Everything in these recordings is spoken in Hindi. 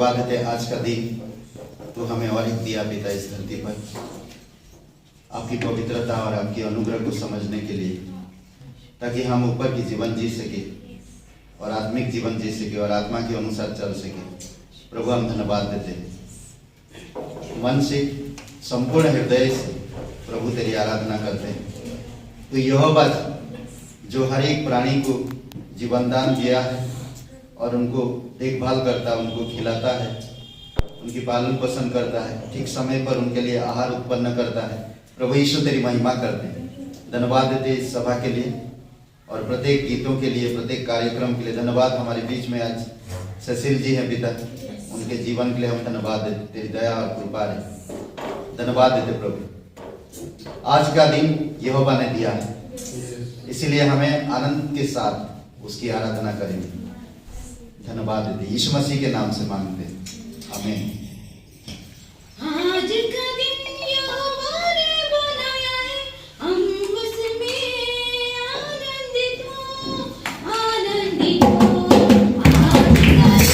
धन्यवाद देते आज का दिन तो हमें और एक दिया पिता इस धरती पर आपकी पवित्रता और आपकी अनुग्रह को समझने के लिए, ताकि हम ऊपर की जीवन जी सके और आत्मिक जीवन जी सके और आत्मा के अनुसार चल सके। प्रभु हम धन्यवाद देते हैं, मन से संपूर्ण हृदय से प्रभु तेरी आराधना करते हैं। तो यहोवा जो हर एक प्राणी को जीवन दान दिया है और उनको देखभाल करता है, उनको खिलाता है, उनकी पालन पोषण करता है, ठीक समय पर उनके लिए आहार उत्पन्न करता है। प्रभु यीशु तेरी महिमा करते हैं। धन्यवाद देते इस सभा के लिए और प्रत्येक गीतों के लिए, प्रत्येक कार्यक्रम के लिए। धन्यवाद हमारे बीच में आज ससील जी हैं पिता, उनके जीवन के लिए हम धन्यवाद देते। तेरी दया और कृपा है, धन्यवाद देते प्रभु। आज का दिन यहोवा ने दिया है, इसीलिए हमें आनंद के साथ उसकी आराधना करेंगे। धन्यवाद देते यीशु मसीह के नाम से मांगते हैं, आमीन। आज का दिन यहोवा ने बनाया है, हम उसमें आनंदित हो, आनंदित हो। आज का दिन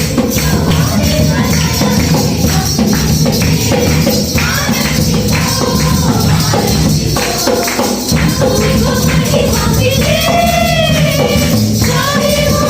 यहोवा ने बनाया है, हम उसमें आनंदित हो, आनंदित हो। उनको महिमा मिले, चाहे वो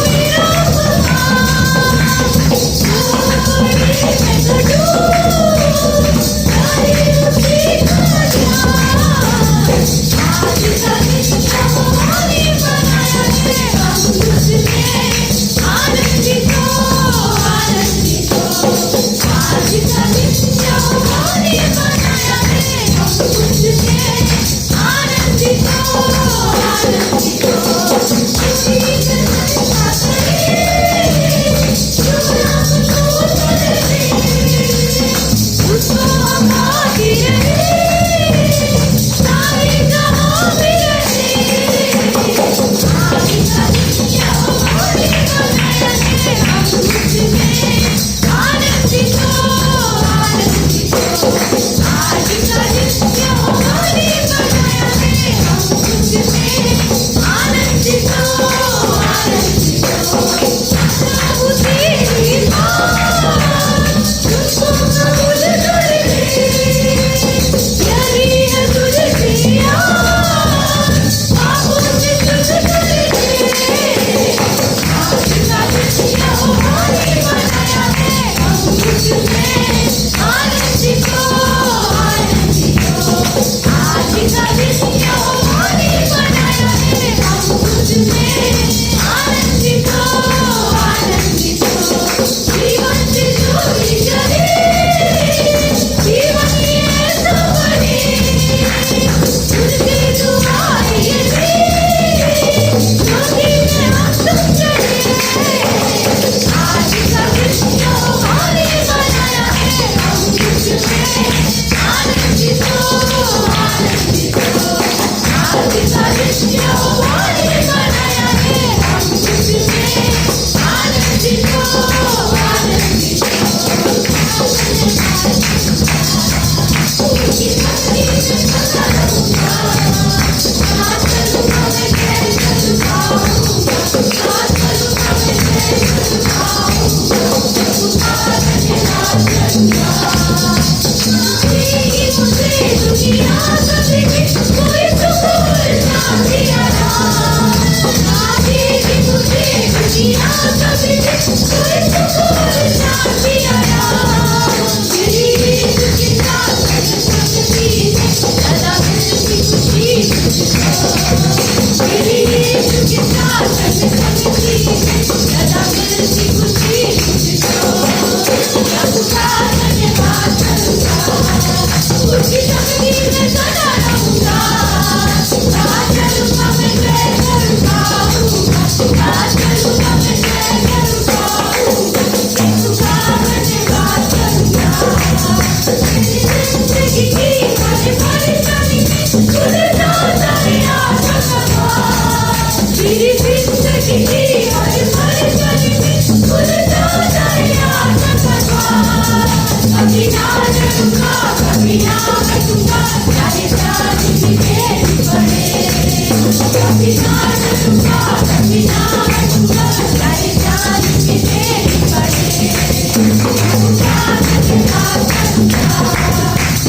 Thank you.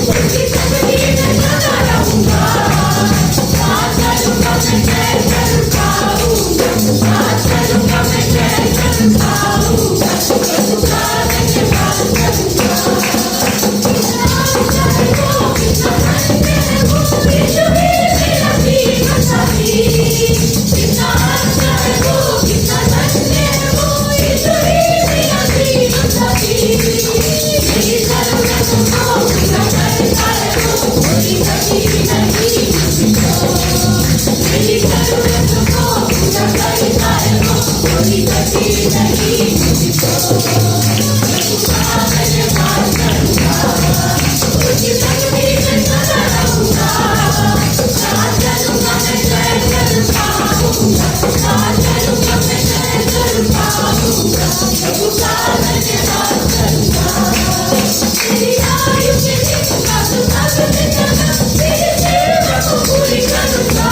उसकी संगति में सदा रहूंगा, साथ चलूंगा मैं जय कर पाऊंगा, साथ चलूंगा मैं जय कर पाऊंगा, प्रभु का धन्यवाद करूंगा। कितना धन्य है वो यीशु ही मेरा जीवन साथी, कितना अच्छा है वो, कितना धन्य है वो यीशु ही मेरा जीवन साथी। मेरी जरूरतों को पूरा करता है वो, कोई कमी नहीं मुझको, मेरी जरूरतों को पूरा करता है वो, कोई कमी नहीं मुझको। प्रभु का धन्यवाद करूंगा, उसकी संगति में सदा रहूंगा, साथ चलूंगा मैं जय कर पाऊंगा, साथ चलूंगा मैं जय कर पाऊंगा, प्रभु का धन्यवाद करूंगा। मेरी आयु के दिन का सुहाग जिंदगा, तेरी सेवा को पूरी करूंगा,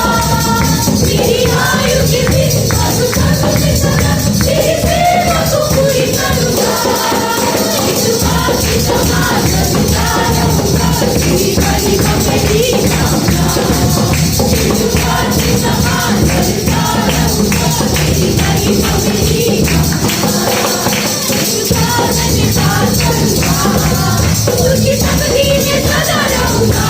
मेरी आयु के दिन का सुहाग जिंदगा, तेरी सेवा को पूरी करूंगा। यीशु आपकी समान करता रहूंगा, तेरी महिमा में ही गाऊंगा, यीशु आपकी समान करता रहूंगा, तेरी महिमा में ही गाऊंगा। यीशु का धन्यवाद करूंगा, उसकी संगति में सदा रहूंगा,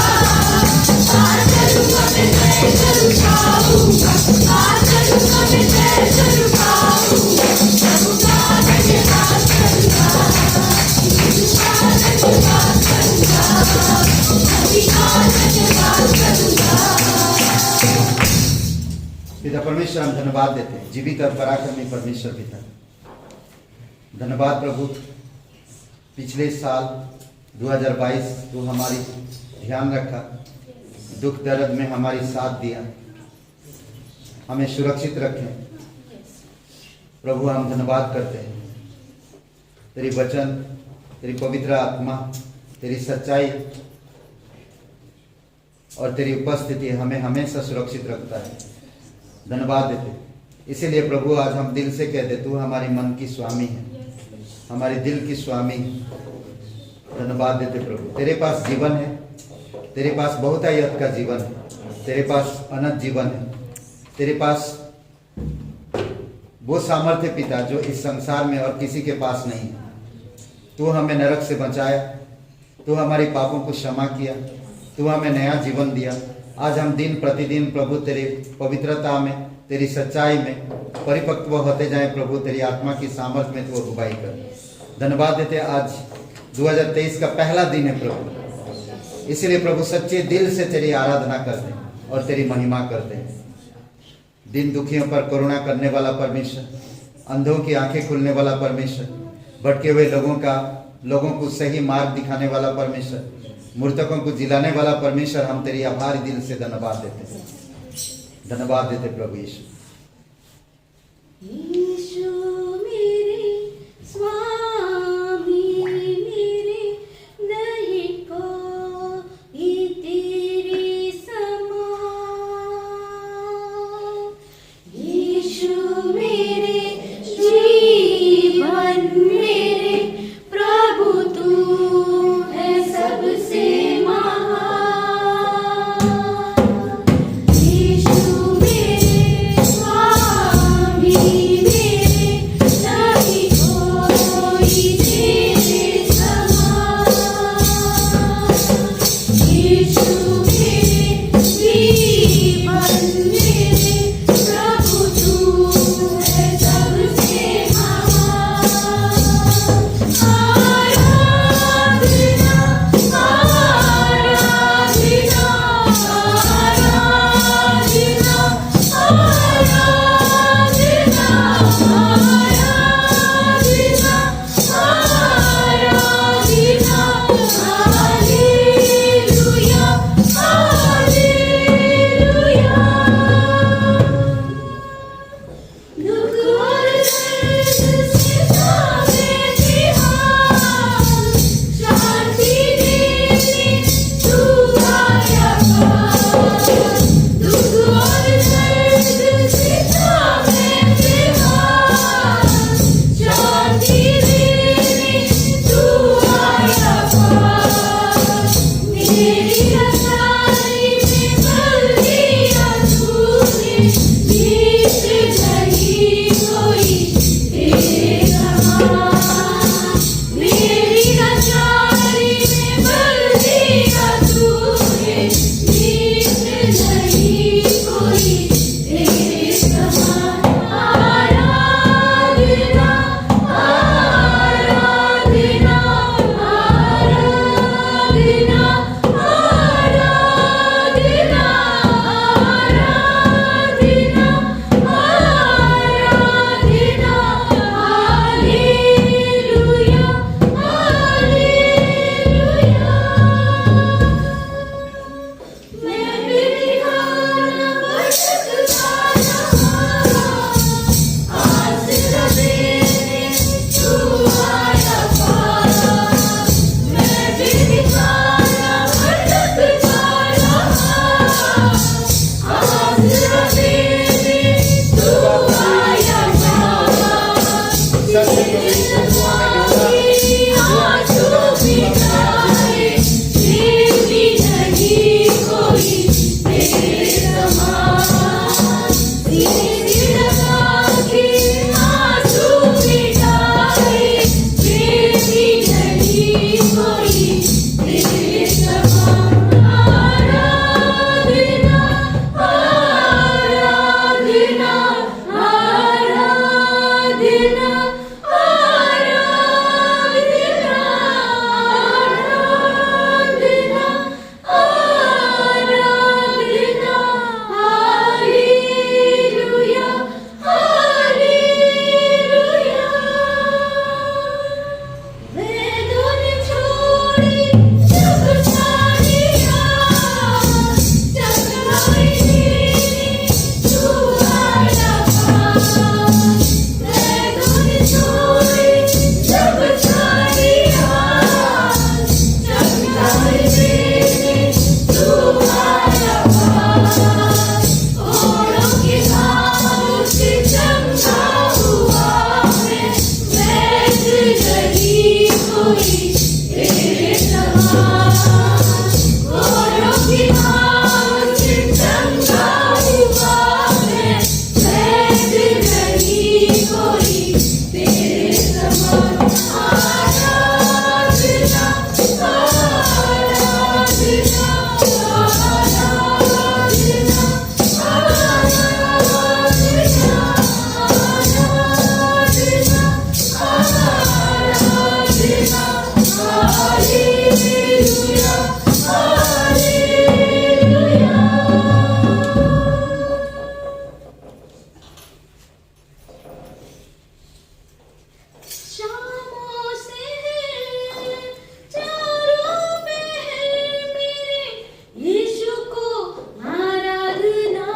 साथ चलूंगा मैं जय कर पाऊंगा, साथ चलूंगा मैं जय कर पाऊंगा, प्रभु का धन्यवाद करूंगा, यीशु का धन्यवाद करूंगा, मसीह का धन्यवाद करूंगा। पिता परमेश्वर, हम धन्यवाद देते हैं, जीवित और पराक्रमी परमेश्वर पिता, धन्यवाद प्रभु। पिछले साल 2022 तू हमारी ध्यान रखा, दुख दर्द में हमारी साथ दिया, हमें सुरक्षित रखे प्रभु। हम धन्यवाद करते हैं, तेरी वचन, तेरी पवित्र आत्मा, तेरी सच्चाई और तेरी उपस्थिति हमें हमेशा सुरक्षित रखता है। धन्यवाद देते, इसीलिए प्रभु आज हम दिल से कहते, तू हमारी मन की स्वामी है, हमारे दिल की स्वामी है। धन्यवाद देते प्रभु, तेरे पास जीवन है, तेरे पास बहुतायत का जीवन है, तेरे पास अनंत जीवन है, तेरे पास वो सामर्थ्य पिता जो इस संसार में और किसी के पास नहीं है। तू हमें नरक से बचाया, तू हमारे पापों को क्षमा किया, तू हमें नया जीवन दिया। आज हम दिन प्रतिदिन प्रभु तेरी पवित्रता में, तेरी सच्चाई में परिपक्व होते जाएं प्रभु, तेरी आत्मा की सामर्थ्य में तू अगुवाई कर। धन्यवाद देते, आज 2023 का पहला दिन है प्रभु, इसलिए प्रभु सच्चे दिल से तेरी आराधना करते हैं और तेरी महिमा करते हैं। दिन दुखियों पर करुणा करने वाला परमेश्वर, अंधों की आंखें खुलने वाला परमेश्वर, भटके हुए लोगों को सही मार्ग दिखाने वाला परमेश्वर, मृतकों को जिलाने वाला परमेश्वर, हम तेरी आभारी दिल से धन्यवाद देते हैं। धन्यवाद देते प्रभु यीशु। यीशु मेरे स्वामी, मेरे नहीं कोई तेरे समान। यीशु मेरे जीवन, मेरे प्रभु तू है सबसे महान। यीशु मेरे स्वामी, मेरे नहीं कोई तेरे समान। यीशु मेरे जीवन, मेरे प्रभु तू है सबसे महान। आराधना, आराधना, आराधना, आराधना, आराधना, आराधना, हालेलुया, मेरी रसाई में बल दिया तूने, जीत नहीं कोई तेरे समान। मेरी रसाई में बल दिया तूने, जीत नहीं कोई तेरे समान। आराधना आराधना आराधना आराधना आराधना आराधना। Hallelujah hallelujah. मैं बेगाना भटकता रहा, आसरा देने तू आया पारा। मैं बेगाना भटकता रहा, आसरा देने तू आया पारा। आंसू बिताए फिर भी नहीं कोई तेरे समान। सीने लगा के आंसू बिताए फिर भी नहीं कोई तेरे समान। आराधना आराधना आराधना आराधना आराधना आराधना। Hallelujah hallelujah. वेदों ने छोड़ी जग सारिया, जग मायने तू आया पास। वेदों ने छोड़ी जग सारिया, जग मायने तू आया पास। ओढ़ों के भाव से चंगा हुआ मैं, वैद नहीं कोई तेरे समान। ओढ़ों के भाव से चंगा हुआ मैं, वैद नहीं कोई तेरे समान। आराधना आराधना आराधना हालेलुया हालेलुया। शामों से है चारों पहर मेरे यीशु को आराधना।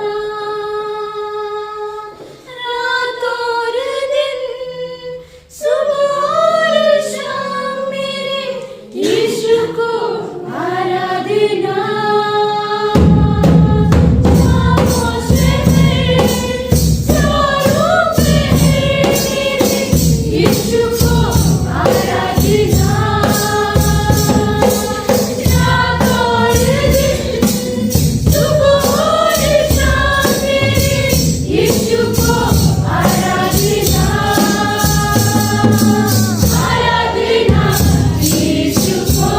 रात और दिन सुबह और शाम मेरे यीशु को आराधना। शामों से है चारों पहर मेरे यीशु को आराधना। रात और दिन सुबह और शाम मेरे यीशु को आराधना। आराधना यीशु को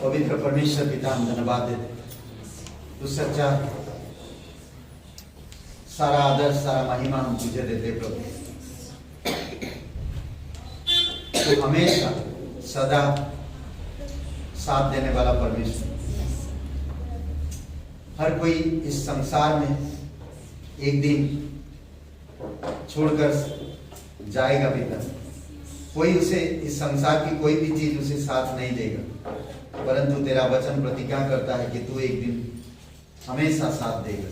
पवित्र परमेश्वर पिता हम धन्यवाद देते, तू सच्चा, सारा आदर सारा महिमा हम तुझे देते प्रभु। तू हमेशा सदा साथ देने वाला परमेश्वर। हर कोई इस संसार में एक दिन छोड़कर जाएगा पिता, कोई उसे इस संसार की कोई भी चीज उसे साथ नहीं देगा, परंतु तेरा वचन प्रतिज्ञा करता है कि तू एक दिन हमेशा साथ देगा।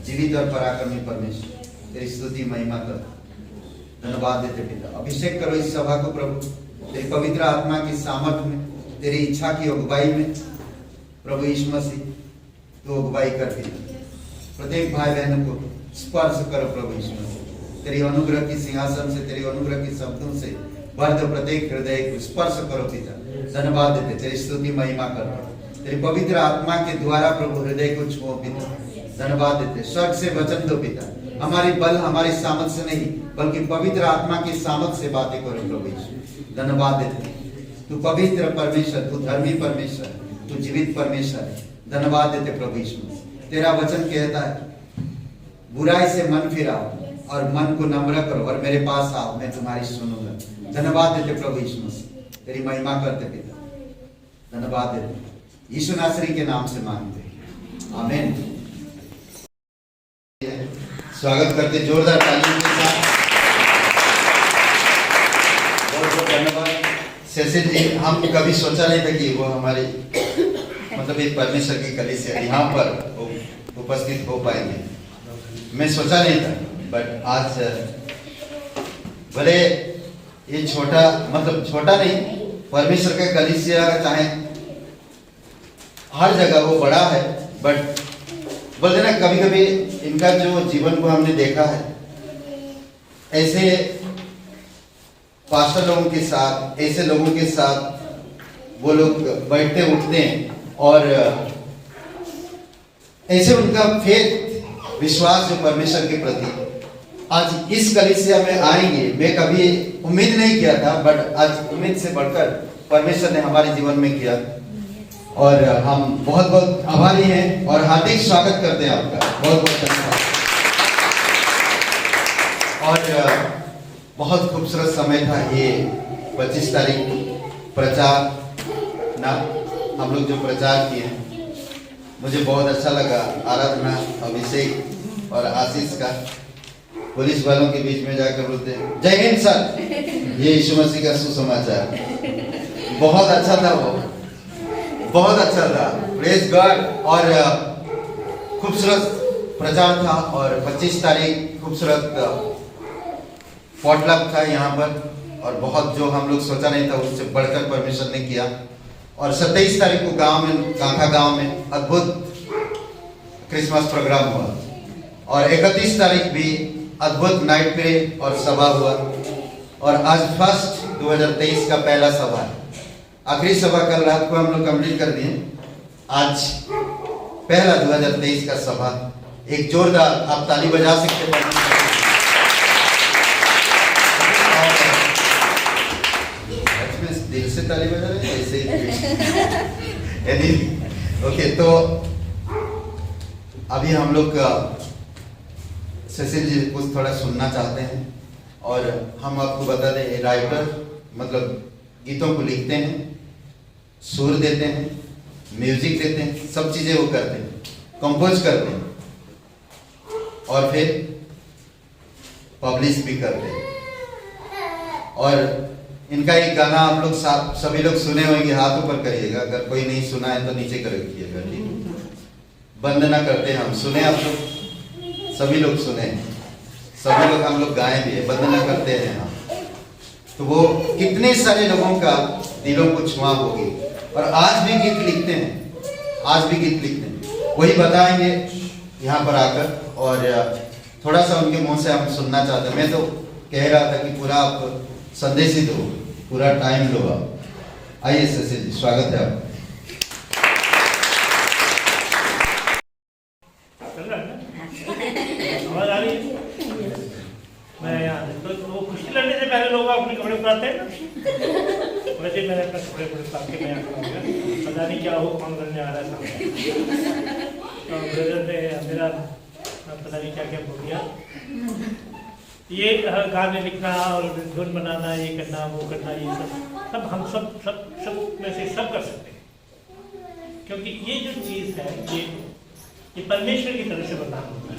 जीवित और पराक्रमी परमेश्वर, तेरी स्तुति महिमा कर, धन्यवाद देते पिता। अभिषेक करो इस सभा को प्रभु, तेरी पवित्र आत्मा की सामर्थ में, तेरी इच्छा की अगुवाई में प्रभु यीशु मसीह तू अगुवाई करती है। प्रत्येक भाई बहनों को स्पर्श करो प्रभु यीशु मसीह, तेरी अनुग्रह की सिंहासन से, तेरी अनुग्रह के शब्दों से भर दो प्रत्येक हृदय को, स्पर्श करो पिता। धन्यवाद देते, तेरी स्तुति महिमा करते, तेरी पवित्र आत्मा के द्वारा प्रभु हृदय को छुओ पिता। धन्यवाद देते, स्वर्ग से वचन दो पिता, हमारी बल हमारी सामर्थ से नहीं बल्कि पवित्र आत्मा की सामर्थ से बातें करो प्रभु यीशु। धन्यवाद देते, तू पवित्र परमेश्वर, तू धर्मी परमेश्वर, तू जीवित परमेश्वर है। धन्यवाद देते प्रभु यीशु, तेरा वचन कहता है बुराई से मन फिराओ और मन को नम्र करो और मेरे पास आओ, मैं तुम्हारी सुनूंगा। धन्यवाद देते प्रभु यीशु मसीह, तेरी महिमा करते पिता। धन्यवाद देते, यीशु नासरी के नाम से मांगते, आमीन। स्वागत करते जोरदार तालियों के साथ। बहुत बहुत धन्यवाद सेसिल जी। हम कभी सोचा नहीं था कि वो हमारे मतलब एक परमेश्वर की कलीसिया यहाँ पर उपस्थित हो पाएंगे, मैं सोचा नहीं था। बट आज भले ये छोटा मतलब छोटा नहीं, परमेश्वर का कलीसिया चाहे हर जगह वो बड़ा है, बट बोलते ना कभी कभी इनका जो जीवन को हमने देखा है, ऐसे पास्टर लोगों के साथ, ऐसे लोगों के साथ वो लोग बैठते उठते हैं और ऐसे उनका फेथ, विश्वास जो परमेश्वर के प्रति आज इस कलीसिया में आएंगे, मैं कभी उम्मीद नहीं किया था, बट आज उम्मीद से बढ़कर परमेश्वर ने हमारे जीवन में किया और हम बहुत बहुत आभारी हैं और हार्दिक स्वागत करते हैं आपका। बहुत बहुत धन्यवाद। और बहुत खूबसूरत समय था ये 25 तारीख प्रचार ना, हम लोग जो प्रचार किए, मुझे बहुत अच्छा लगा। आराधना, अभिषेक और आशीष का पुलिस वालों के बीच में जाकर बोलते हैं जय हिंद सर, ये यीशु मसीह का सुसमाचार। बहुत अच्छा था वो, बहुत अच्छा था, प्रेज गॉड। और खूबसूरत प्रचार था और 25 तारीख खूबसूरत पॉटलक था यहाँ पर और बहुत जो हम लोग सोचा नहीं था उससे बढ़कर परमेश्वर ने किया। और 27 तारीख को गांव में, कांखा गांव में अद्भुत क्रिसमस प्रोग्राम हुआ और 31 तारीख भी अद्भुत नाइट प्रे और सभा हुआ और आज फर्स्ट 2023 का पहला सभा है। आखिरी सभा कल रात को हम लोग कंप्लीट कर दिए, आज पहला 2023 का सभा। एक जोरदार आप ताली बजा सकते हैं। दिल से ताली बजा रहे हैं ऐसे ही। ओके, तो अभी हम लोग सेसिल जी कुछ थोड़ा सुनना चाहते हैं और हम आपको बता दें, राइटर मतलब गीतों को लिखते हैं, सुर देते हैं, म्यूजिक देते हैं, सब चीजें वो करते हैं, कंपोज करते हैं और फिर पब्लिश भी करते हैं। और इनका एक गाना आप लोग सभी लोग सुने होंगे, हाथ ऊपर करिएगा, अगर कोई नहीं सुना है तो नीचे कर रखिएगा, ठीक है। वंदना करते हैं हम, सुने आप लोग, सभी लोग सुने, सभी लोग हम लोग गाए भी है, वंदना करते हैं हम। तो वो कितने सारे लोगों का दिलों को छुआ होगी और आज भी गीत लिखते हैं, आज भी गीत लिखते हैं, वही बताएंगे यहाँ पर आकर और थोड़ा सा उनके मुंह से हम सुनना चाहते हैं। मैं तो कह रहा था कि पूरा आप संदेश ही दो, पूरा टाइम लो आप। आइए सेसिल जी, स्वागत है आपका। मैं यहाँ तो वो खुशी लड़ने से पहले लोग अपने कपड़े उतारते हैं ना। वैसे मैंने अपना कपड़े पूरे साथ के मैं आकर हो गया, पता नहीं क्या हो, कौन करने आ रहा था तो ब्रदर ने मेरा पता नहीं क्या क्या बोल दिया। ये गाने लिखना और धुन बनाना, ये करना वो करना, ये सब हम सब में से सब कर सकते हैं, क्योंकि ये जो चीज़ है ये परमेश्वर की तरफ से बरदान होता है।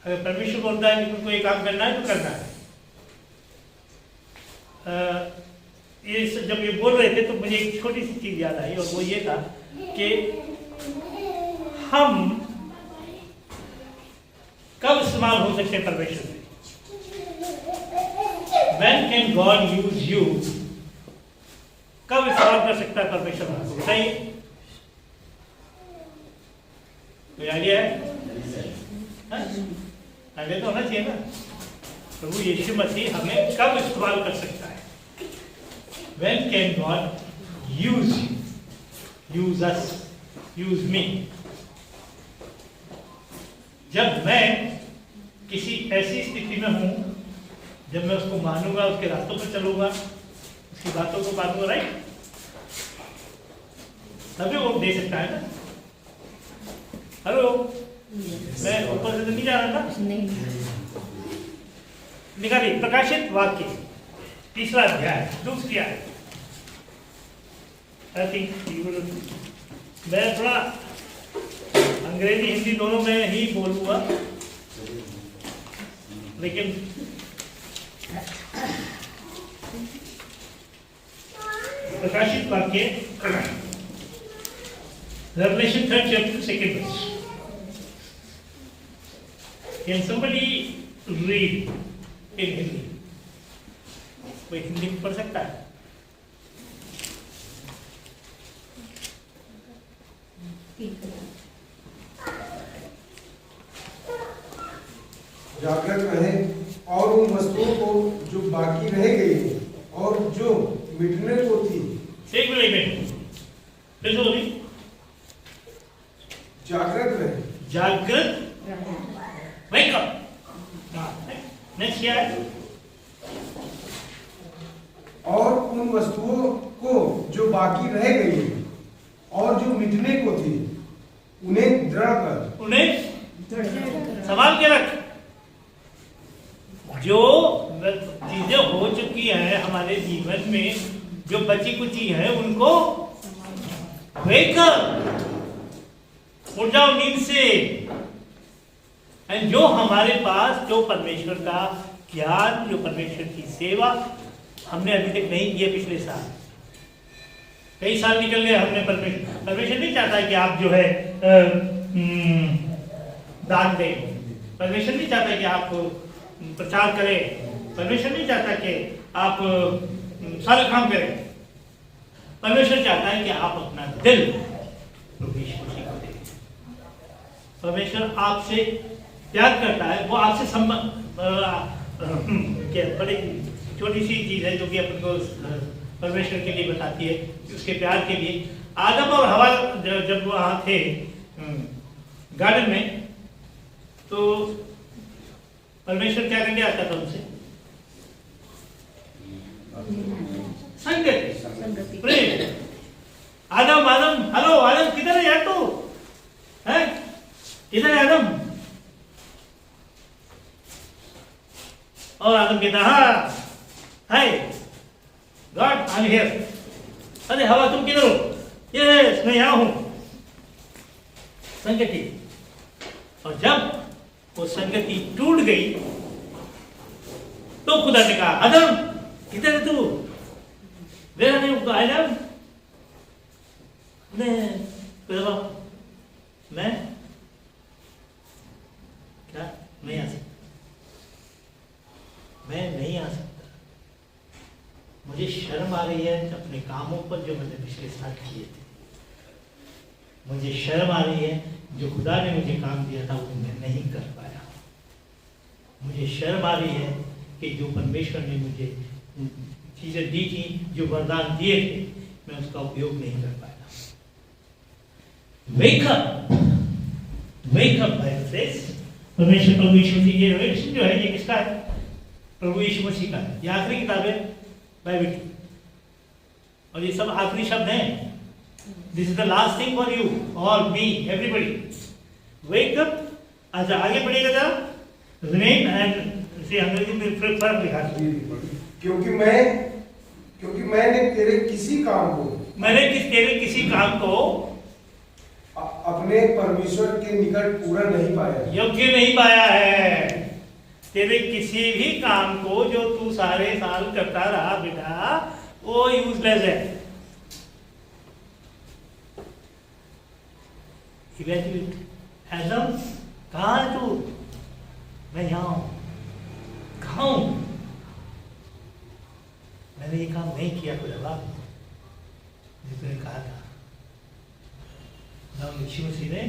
अगर परमेश्वर बोलता है कि तुमको ये काम करना है तो करना है। जब ये बोल रहे थे तो मुझे एक छोटी सी चीज याद आई, और वो ये था कि हम कब इस्तेमाल हो सकते हैं परमेश्वर से? When can God use you? कब इस्तेमाल कर सकता है परमेश्वर आपको? बताइए, कोई आइडिया है? आइडिया तो होना चाहिए ना। प्रभु यीशु मसीह हमें कब इस्तेमाल कर सकता है? When can God use you? Use us, use me? जब मैं किसी ऐसी स्थिति में हूं, जब मैं उसको मानूंगा, उसके रास्तों पर चलूंगा, उसकी बातों को मानूंगा, राइट? तभी वो दे सकता है ना। हेलो, मैं ऊपर से तो नहीं जा रहा था। निकालिए प्रकाशित वाक्य 3 अध्याय 2 आयत। आई थिंक मैं थोड़ा अंग्रेजी हिंदी दोनों में ही बोलूंगा, लेकिन प्रकाशित वाक्य Revelation 3rd chapter 2nd verse. Can somebody read in Hindi? कोई हिंदी में पढ़ सकता है? जागृत रहे और उन वस्तुओं को जो बाकी रह गई और जो मिटने को थी। एक मिनट फिर से बोलिए। जागृत रहे, जागृत wake up। नेक्स्ट क्या है? और उन वस्तुओं को जो बाकी रह गई और जो मिटने को थी उन्हें दृढ़ कर। उन्हें संभाल के रख। जो चीजें हो चुकी हैं हमारे जीवन में, जो बची कुची हैं, उनको wake up, उठ जाओ नींद से। जो हमारे पास जो परमेश्वर का ज्ञान, जो परमेश्वर की सेवा हमने अभी तक नहीं किया, पिछले साल कई साल निकल गए, हमने परमेश्वर नहीं चाहता कि आप जो है दान दें। परमेश्वर नहीं चाहता कि आप प्रचार करें। परमेश्वर नहीं चाहता कि आप सारे काम करें। परमेश्वर चाहता है कि आप अपना दिल प्रभु यीशु मसीह को दें। परमेश्वर आपसे प्यार करता है, वो आपसे क्या बड़ी छोटी सी चीज है जो कि अपन को परमेश्वर के लिए बताती है, उसके प्यार के लिए। आदम और हवा जब वहां थे गार्डन में, तो परमेश्वर क्या करके आता था उनसे? संगति, प्रेम। आदम हेलो आदम, किधर है यार तू? है किधर है आदम? और आदम कहता हाँ हाय गॉड आई एम हियर। अरे हवा तुम किधर हो? यस मैं यहाँ हूं। संगति। और जब वो संगति टूट गई तो खुदा ने कहा आदम किधर है तू? वेयर आर यू आदम? मैं क्या नहीं आ सकता, मैं नहीं आ सकता। मुझे शर्म आ रही है अपने कामों पर जो मैंने पिछले साल किए थे। मुझे शर्म आ रही है जो खुदा ने मुझे काम दिया था वो मैं नहीं कर पाया। मुझे शर्म आ रही है कि जो परमेश्वर ने मुझे चीजें दी थी, जो वरदान दिए थे, मैं उसका उपयोग नहीं कर पाया। Wake up, Bible says। परमेश्वर प्रभु यीशु मसीह, ये रेवलेशन जो है ये किसका है? प्रभु यीशु मसीह का है। ये आखिरी किताब है बाइबल की। और ये सब आखिरी शब्द हैं। This is the last thing for you और मी एवरीबडी। Wake up. अच्छा आगे बढ़िएगा जरा। रिमेन एंड से अंग्रेजी में फर्क लिखा है। क्योंकि मैंने तेरे किसी काम को तेरे किसी काम को अपने परमेश्वर के निकट पूरा नहीं पाया, योग्य नहीं पाया है। तेरे किसी भी काम को जो तू सारे साल करता रहा बेटा, वो यूजलेस है। ग्रेजुएट एजम कहाँ है तू? मैं यहाँ हूँ। कहाँ हूँ? मैंने ये काम नहीं किया कोई जवाब जिसने कहा था। यीशु मसीह ने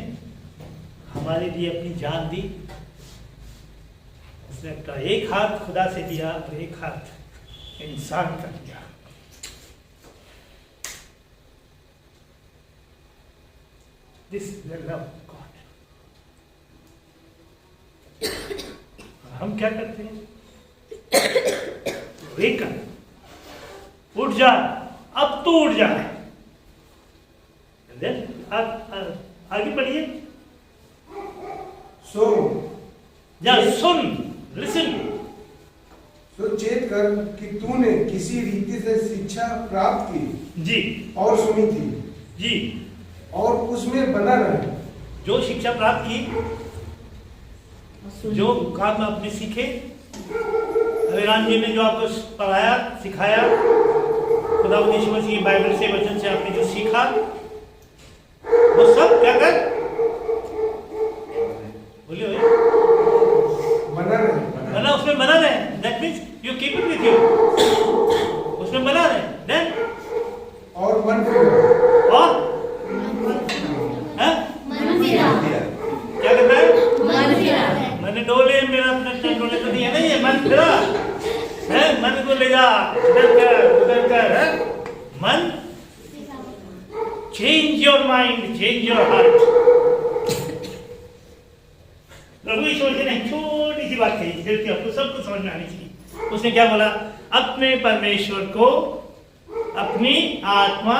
हमारे लिए अपनी जान दी। उसने अपना एक हाथ खुदा से दिया और एक हाथ इंसान का दिया। This is the love of God. हम क्या करते हैं? वेक अप, उठ जा, अब तो उठ जा। आप आगे बढ़िए। सो या सुन, लिसन। सो चेत कर कि तूने किसी रीति से शिक्षा प्राप्त की जी और सुनी थी जी, और उसमें बना रहे। जो शिक्षा प्राप्त की, जो काम आपने सीखे, अभिराम जी ने जो आपको पढ़ाया सिखाया, खुदावंद यीशु मसीह की बाइबल से वचन से आपने जो सीखा, वो सब क्या कर बोलिए बना रहे। बना, उसमें बना रहे। That means you keep it with you, उसमें बना रहे। देन और मन फिरा। और क्या करना है? मैंने डोले, मेरा अपना डोले तो नहीं है। नहीं है, मन फिरा है। मन को ले जा, इधर कर उधर कर है? मन change your mind, change your heart. प्रभु यीशु मसीह ने छोटी सी बात कही जिसकी आपको सबको समझ में आनी चाहिए। उसने क्या बोला? अपने परमेश्वर को अपनी आत्मा,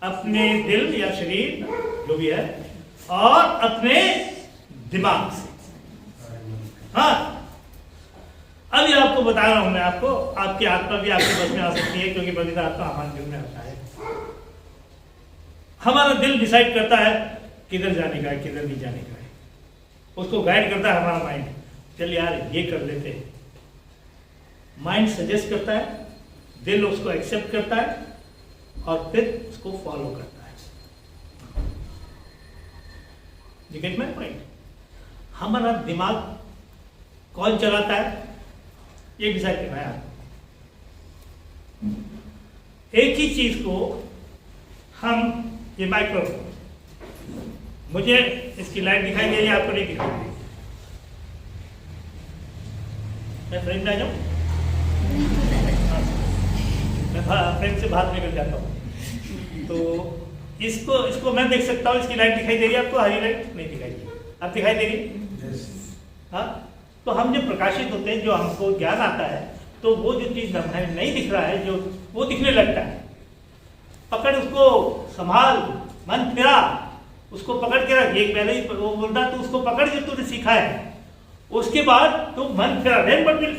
अपने दिल या शरीर जो भी है, और अपने दिमाग से। हाँ, अभी आपको बता रहा हूं मैं आपको, आपकी आत्मा भी आपके बस में आ सकती है, क्योंकि पवित्र आत्मा हमारे दिल में आता है। हमारा दिल डिसाइड करता है किधर जाने का है, किधर नहीं जाने का है। उसको गाइड करता है हमारा माइंड। चल यार ये कर लेते हैं। माइंड सजेस्ट करता है, दिल उसको एक्सेप्ट करता है, और फिर उसको फॉलो करता है। You get my point? हमारा दिमाग कौन चलाता है, ये डिसाइड करना है आपको। एक ही चीज को हम, ये माइक्रोफोन, मुझे इसकी लाइट दिखाई दे रही है, आपको नहीं दिखाई दे रही। मैं फ्रेम में आ जाऊं? मैं फ्रेम से बाहर निकल जाता हूँ। तो इसको मैं देख सकता हूँ, इसकी लाइट दिखाई दे रही है आपको? हरी लाइट नहीं दिखाई दे रही। अब दिखाई दे रही? हाँ। तो हम जब प्रकाशित होते हैं, जो हमको ज्ञान आता है, तो वो जो चीज हमें नहीं दिख रहा है, जो वो दिखने लगता है। पकड़ उसको, संभाल, मन फिरा, उसको पकड़ के रख। एक पहले ही वो बोलता, तू उसको पकड़ जो तूने सीखा है, उसके बाद तू मन फिरा। Then what will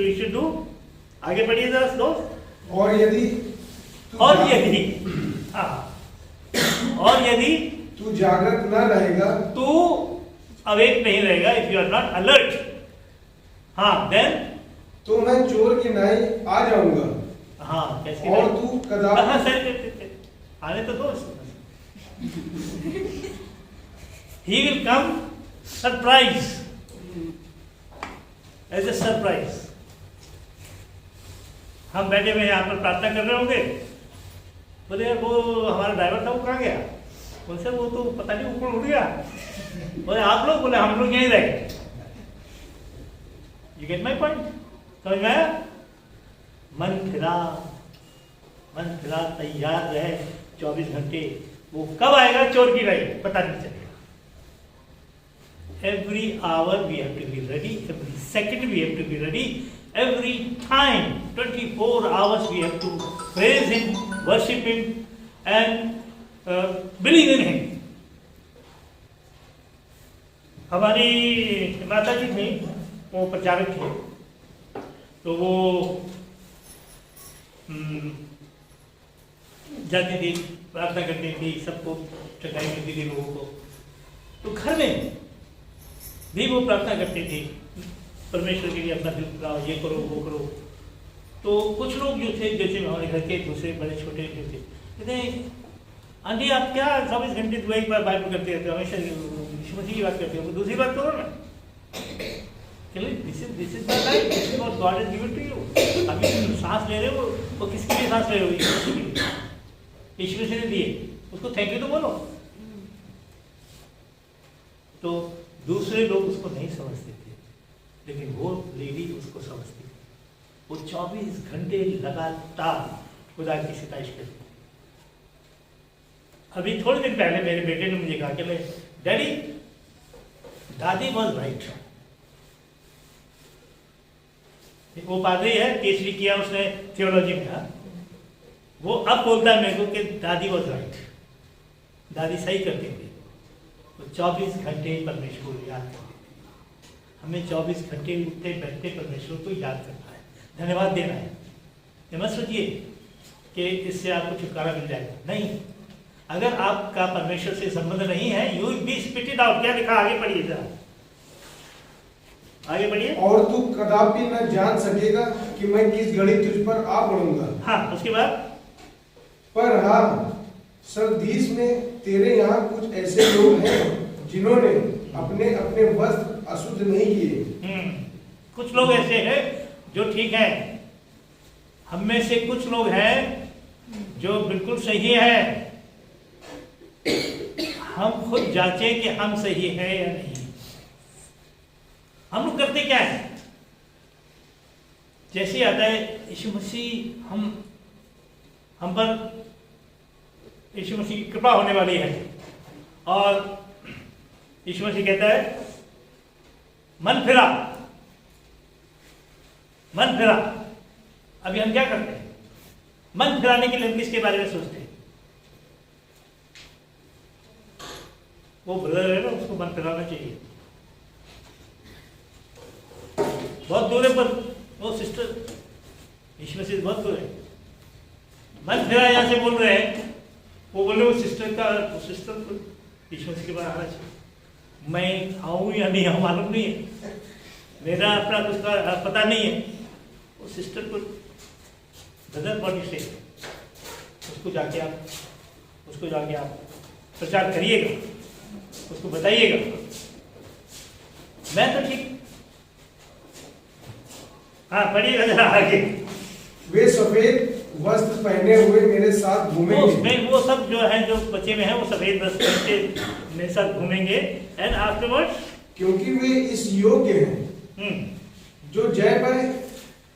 you should do? आगे बढ़िए जरा दोस्त। और यदि तू जागृत न रहेगा, तू अवेक नहीं रहेगा, if you are not alert, हाँ, देन तो मैं चोर की नाई आ जाऊंगा। हाँ, कैसे? और तू कदापि, हाँ, सर आने तो दो। He will come surprise, as a surprise. हम बैठे हुए यहाँ पर प्रार्थना कर रहे होंगे, बोले यार वो हमारा ड्राइवर था, वो कहाँ गया? बोले सर वो तो पता नहीं ऊपर उड़ गया। बोले आप लोग? बोले हम लोग यहीं रह गए। You get my point? समझ में आया? मन फिरा, तैयार रहे 24 घंटे। वो कब आएगा चोर की रही पता नहीं चलेगा। Every hour we have to be ready, every second we have to be ready, every time, 24 hours we have to praise Him, worship Him and believe in Him. हमारी माता जी थी, वो प्रचारक थे, तो वो जाती थी, प्रार्थना करती थी, सबको चटाई मिलती थी लोगों को, तो घर में भी वो प्रार्थना करती थी, परमेश्वर के लिए अपना दिल लगाओ, ये करो वो करो। तो कुछ लोग जो थे, जैसे हमारे घर के दूसरे बड़े छोटे जो थे, कहते आंटी आप क्या 24 घंटे तो एक बार बाइबल करते रहते हो, हमेशा यीशु मसीह की बात करते हो, दूसरी बात करो ना। This is the life, this is what God has given to you. अभी तुम सांस ले रहे हो, वो किसके लिए सांस ले रहे हो? यीशु मसीह के लिए, यीशु मसीह ने दिए, उसको थैंक यू तो बोलो। तो दूसरे लोग उसको नहीं समझते थे, लेकिन वो लेडी उसको समझती थी। वो 24 घंटे लगातार खुदा की सिताइश करती। अभी थोड़े दिन पहले मेरे बेटे ने मुझे कहा कि डैडी, दादी वॉज राइट। वो पादरी है, पीएचडी किया उसने थियोलॉजी में, वो अब बोलता है मेरे को कि दादी वॉज राइट, दादी सही करती थी। तो 24 घंटे परमेश्वर को याद करते थे। हमें 24 घंटे उठते बैठते परमेश्वर को याद करना है, धन्यवाद देना है। ये मत सोचिए कि इससे आपको छुटकारा मिल जाएगा, नहीं। अगर आपका परमेश्वर से संबंध नहीं है, यू विल बी स्पिटेड आउट। क्या लिखा, आगे पढ़िए जरा, आगे बढ़िए। और तू कदापि न जान सकेगा कि मैं किस घड़ी तुझ पर आ पड़ूंगा। हाँ, उसके बाद, पर हाँ, सरदीस में तेरे यहाँ कुछ ऐसे लोग हैं जिन्होंने अपने अपने वस्त्र अशुद्ध नहीं किए। कुछ लोग ऐसे हैं जो ठीक हैं, हम में से कुछ लोग हैं जो बिल्कुल सही है। हम खुद जांचें कि हम सही है या नहीं। हम लोग करते क्या है, जैसे आता है यीशु मसीह, हम पर यीशु मसीह की कृपा होने वाली है, और यीशु मसीह कहता है मन फिरा, मन फिरा। अभी हम क्या करते हैं, मन फिराने के लिए हम किसके बारे में सोचते हैं? वो ब्रदर है ना, उसको मन फिराना चाहिए। बहुत दूर है, पर वो सिस्टर यीशु मसीह बहुत दूर है, मन फिरा यहाँ से बोल रहे हैं। वो बोले वो सिस्टर को यीशु मसीह के बारे आना चाहिए। मैं आऊँ या नहीं आऊँ मालूम नहीं है, मेरा अपना उसका पता नहीं है। वो सिस्टर को ब्रदर बॉडी से उसको जाके आप प्रचार करिएगा, उसको बताइएगा, मैं तो ठीक। हाँ, पढ़िएगा जरा आगे। वे सफेद वस्त्र पहने हुए मेरे साथ घूमेंगे। वो सब जो है, जो बच्चे में है, वो सफेद वस्त्र पहन के मेरे साथ घूमेंगे। एंड आफ्टरवर्ड्स, क्योंकि वे इस योग्य हैं, जो जय पाए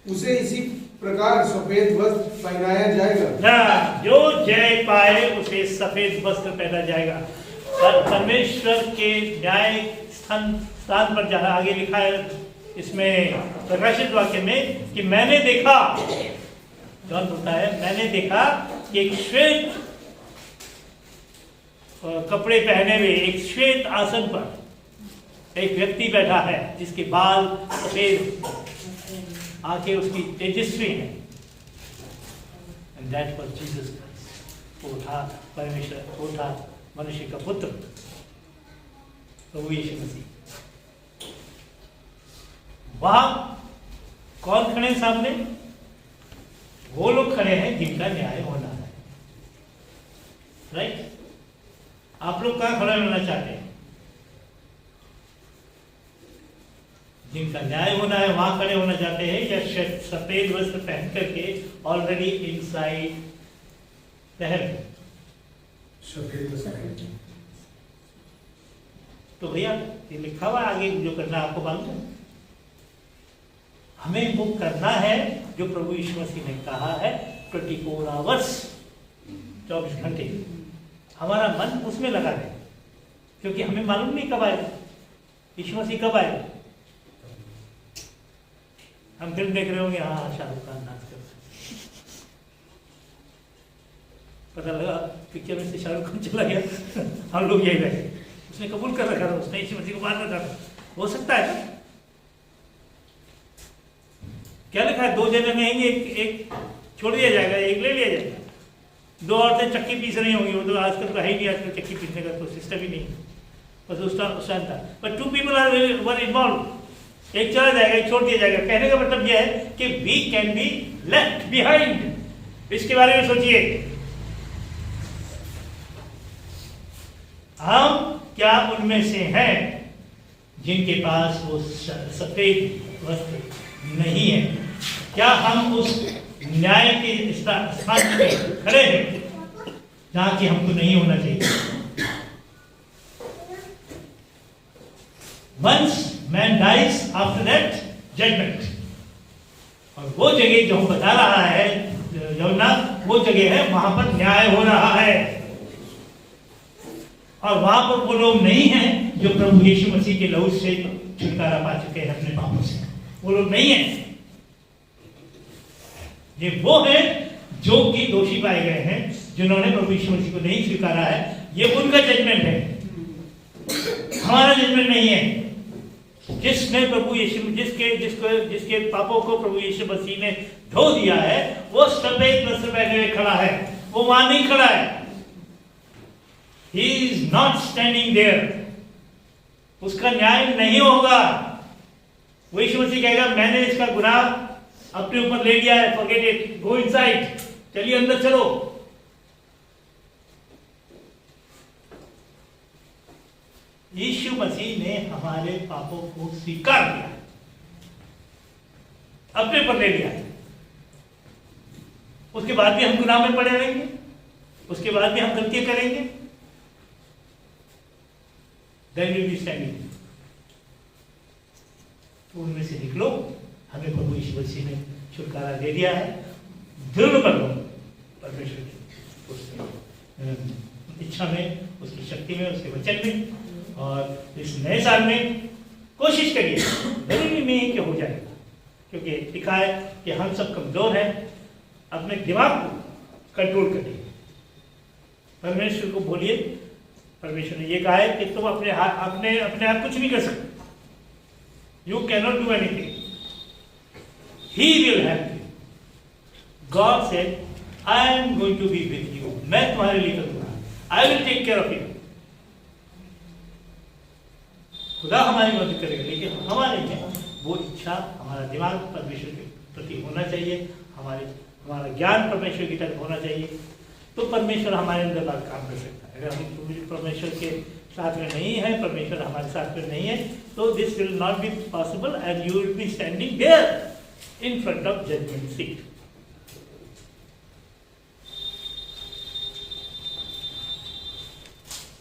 उसे इसी प्रकार सफेद वस्त्र पहनाया जाएगा। जो जय पाए उसे सफेद वस्त्र पहना जाएगा। परमेश्वर के न्याय स्थान पर जहाँ आगे लिखा है इसमें प्रकाशित वाक्य में कि मैंने देखा, जॉन बोलता है, मैंने देखा कि एक श्वेत कपड़े पहने हुए एक श्वेत आसन पर एक व्यक्ति बैठा है, जिसके बाल सफेद, आंखें उसकी तेजस्वी हैं। And that was Jesus Christ. वो था परमेश्वर, वो था मनुष्य का पुत्र, प्रभु यीशु मसीह। वहां कौन खड़े हैं सामने? वो लोग खड़े हैं जिनका न्याय होना है। राइट? आप लोग कहाँ खड़े होना चाहते हैं? जिनका न्याय होना है वहां खड़े होना चाहते हैं, या सफेद वस्त्र पहन करके ऑलरेडी इनसाइड पहन? सफेद वस्त्र। तो भैया ये लिखा हुआ आगे जो करना आपको मालूम है। हमें वो करना है जो प्रभु यीशु मसीह ने कहा है, 24 आवर्स, 24 घंटे हमारा मन उसमें लगा है, क्योंकि हमें मालूम नहीं कब आए यीशु मसीह, कब आए। हम फिल्म देख रहे होंगे, हाँ शाहरुख खान नाच कर, पता लगा पिक्चर में से शाहरुख खान चला गया, हम लोग यही रहे। उसने कबूल कर रखा था, उसने यीशु मसीह को मान रखा था। हो सकता है ना? क्या लिखा है? 2 जने रहेंगे, एक छोड़ दिया जाएगा, एक ले लिया जाएगा। 2 औरतें चक्की पीस रही होंगी, वो तो आजकल तो है ही नहीं, आजकल चक्की पीसने का तो सिस्टम ही नहीं, बस उस टाइम था। बट 2 people वर इन्वॉल्व, एक चला जाएगा, एक छोड़ दिया जाएगा। कहने का मतलब यह है कि we can be left behind. इसके बारे में सोचिए, हम क्या उनमें से हैं जिनके पास वो सफेद वस्त्र नहीं है? क्या हम उस न्याय के स्थान पे खड़े हैं जहां कि हमको नहीं होना चाहिए? Once man dies, after that judgment। और वो जगह जो हम बता रहा है यौना, वो जगह है वहां पर न्याय हो रहा है। और वहां पर वो लोग नहीं हैं जो प्रभु यीशु मसीह के लहू से छुटकारा पा चुके हैं अपने पापों से, वो लोग नहीं हैं। ये वो हैं जो कि दोषी पाए गए हैं, जिन्होंने प्रभु यीशु मसीह को नहीं स्वीकारा है। ये उनका जजमेंट है, हमारा जजमेंट नहीं है। जिसने प्रभु यीशु जिसके पापों को प्रभु यीशु मसीह ने धो दिया है, वो सफेद वस्त्र पहने हुए खड़ा है, वो वहां नहीं खड़ा है। He is not standing there। उसका न्याय नहीं होगा। वो यीशु मसीह कहेगा मैंने इसका गुनाह अपने ऊपर ले लिया है, forget it, go inside, चलिए अंदर चलो। यीशु मसीह ने हमारे पापों को स्वीकार किया, अपने ऊपर ले लिया। उसके बाद भी हम गुनाह में पड़े रहेंगे, उसके बाद भी हम गलतियां करेंगे। Then we'll be standing। तो उनमें से निकलो, हमें प्रभु यीशु मसीह ने छुटकारा दे दिया है। दृढ़ बनो परमेश्वर की उस इच्छा में, उसकी शक्ति में, उसके वचन में। और इस नए साल में कोशिश करिए, जरूरी नहीं है कि हो जाएगा, क्योंकि लिखा है कि हम सब कमजोर हैं। अपने दिमाग को कंट्रोल करिए, परमेश्वर को बोलिए। परमेश्वर ने ये कहा है कि तुम अपने आप कुछ नहीं कर सकते। You cannot do anything, he will help you. God said I am going to be with you, मैं तुम्हारे लिए करूंगा, I will take care of you. खुदा हमारी मदद करेगा, लेकिन हमारे में वो इच्छा, हमारा दिमाग परमेश्वर के प्रति होना चाहिए, हमारा ज्ञान परमेश्वर की तरफ होना चाहिए, तो परमेश्वर हमारे अंदर बात काम कर सकता है। अगर हम परमेश्वर के साथ में नहीं है, परमेश्वर हमारे साथ में नहीं है, तो this will not be possible and you will be standing there in front of judgement seat.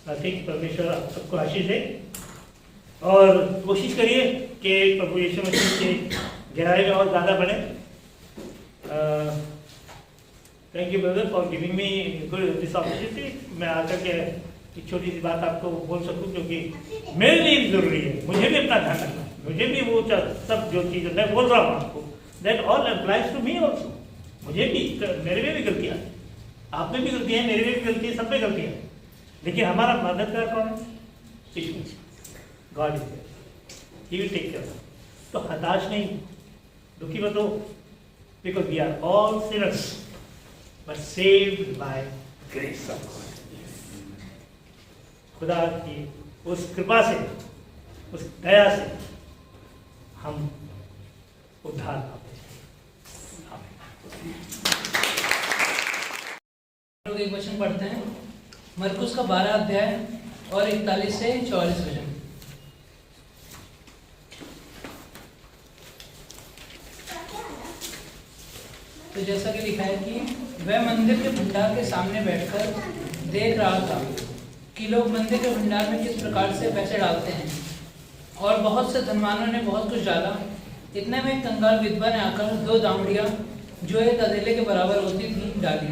I think परमेश्वर आप सबको आशीष दे, और कोशिश करिए कि प्रभु यीशु मसीह के गहराई में और ज़्यादा बढ़े। Thank you brother for giving me this opportunity. मैं आकर के एक छोटी सी बात आपको बोल सकूं, क्योंकि मेरे लिए जरूरी है, मुझे भी अपना ध्यान रखना, मुझे भी वो सब जो चीज़ मैं बोल रहा हूँ आपको, that all applies to me also. मुझे भी, मेरे में भी गलतियाँ, आप में भी गलतियाँ हैं, मेरे में भी गलती है, सब में गलतियाँ हैं, लेकिन हमारा मददगार कौन है? Yeshu Masih. God is there, he will take care. तो हताश नहीं, दुखी मत हो, because we are all sinners but saved by grace of God। खुदा की उस कृपा से, उस दया से हम उद्धार पाते हैं। लोग एक वचन पढ़ते हैं, मरकुस का 12 अध्याय और 41 से 44 वचन। तो जैसा कि लिखा है कि वह मंदिर के भंडार के सामने बैठकर देख रहा था कि लोग मंदिर के भंडार में किस प्रकार से पैसे डालते हैं, और बहुत से धनवानों ने बहुत कुछ डाला। इतने में एक कंगाल विधवा ने आकर 2 दामड़ियाँ जो एक अधेले के बराबर होती थी डाली।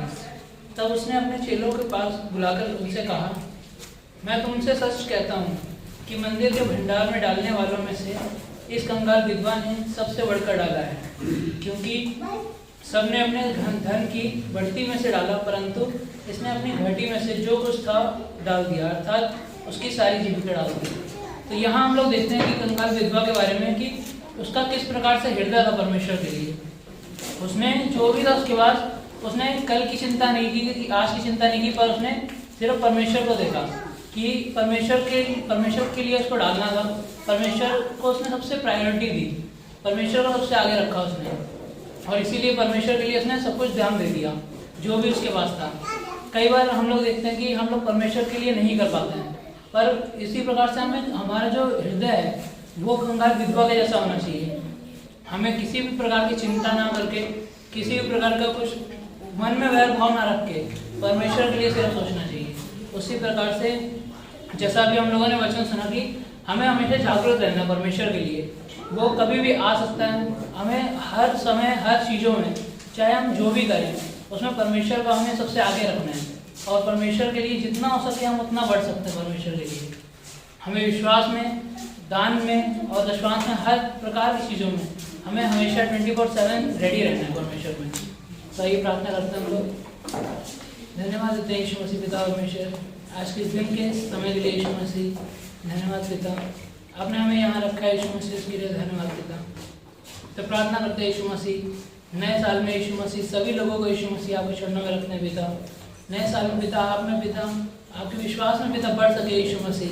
तब उसने अपने चेलों के पास बुलाकर उनसे कहा, मैं तुमसे सच कहता हूँ कि मंदिर के भंडार में डालने वालों में से इस कंगाल विधवा ने सबसे बढ़कर डाला है, क्योंकि सबने अपने धन की बढ़ती में से डाला, परंतु इसने अपनी घटी में से जो कुछ था डाल दिया, अर्थात उसकी सारी जीविका डाल दी। तो यहाँ हम लोग देखते हैं कि कंगाल विधवा के बारे में कि उसका किस प्रकार से हृदय था परमेश्वर के लिए। उसने जो भी था उसके बाद उसने कल की चिंता नहीं की, आज की चिंता नहीं की, पर उसने सिर्फ परमेश्वर को देखा कि परमेश्वर के लिए उसको डालना था। परमेश्वर को उसने सबसे प्रायोरिटी दी, परमेश्वर को सबसे आगे रखा उसने, और इसीलिए परमेश्वर के लिए उसने सब कुछ ध्यान दे दिया जो भी उसके पास था। कई बार हम लोग देखते हैं कि हम लोग परमेश्वर के लिए नहीं कर पाते हैं, पर इसी प्रकार से हमें हमारा जो हृदय है वो कंगाल विधवा के जैसा होना चाहिए। हमें किसी भी प्रकार की चिंता ना करके, किसी भी प्रकार का कुछ मन में वैर भाव ना रख के परमेश्वर के लिए सिर्फ सोचना चाहिए। उसी प्रकार से जैसा भी हम लोगों ने वचन सुना कि हमें हमेशा जागरूक रहना परमेश्वर के लिए। वो कभी भी आ सकता है, हमें हर समय हर चीज़ों में चाहे हम जो भी करें उसमें परमेश्वर को हमें सबसे आगे रखना है, और परमेश्वर के लिए जितना हो सके हम उतना बढ़ सकते हैं। परमेश्वर के लिए हमें विश्वास में, दान में और दशवांश में, हर प्रकार की चीज़ों में हमें हमेशा 24/7 रेडी रहना है परमेश्वर में। तो ये प्रार्थना करते हैं हम लोग। धन्यवाद देते हैं यीशु मसीह पिता परमेश्वर आज के दिन के समय के लिए। यीशु मसीह धन्यवाद पिता, आपने हमें यहाँ रखा है यीशु मसीह, इसके लिए धन्यवाद पिता। तो प्रार्थना करते हैं यीशु मसीह नए साल में यीशु मसीह सभी लोगों को यीशु मसीह आपके चरणों में रखने पिता। नए साल में पिता आप में पिता आपके विश्वास में पिता बढ़ सके यीशु मसीह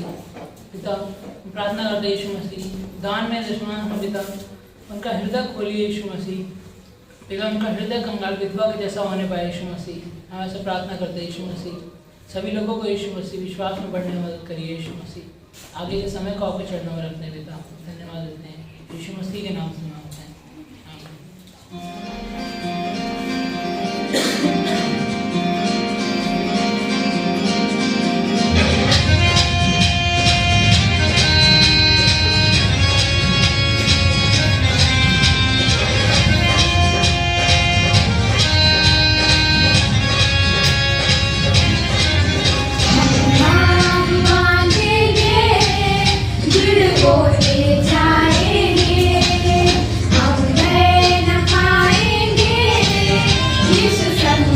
पिता। प्रार्थना करते हैं यीशु मसीह दान में दशवांश में पिता उनका हृदय खोलिए यीशु मसीह पिता, उनका हृदय कंगाल विधवा के जैसा होने पाए यीशु मसीह। हम ऐसे प्रार्थना करते हैं यीशु मसीह सभी लोगों को यीशु मसीह विश्वास में बढ़ने में मदद करिए यीशु मसीह। आगे के समय को आपके चरणों में रखने पिता धन्यवाद देते हैं यीशु मसीह के नाम से मांगते हैं, आमीन। हम गए न खाएंगे, यीशु सब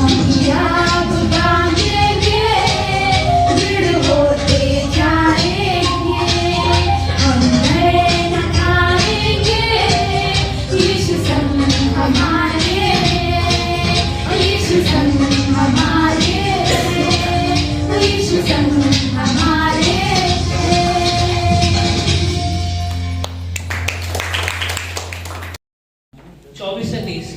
हम याद बांधेंगे, दृढ़ होते जाएंगे, हम नए न आएंगे, यीशु संग हमारे, यीशु संग हमारे, यीशु संग हमारे। 24 से 30।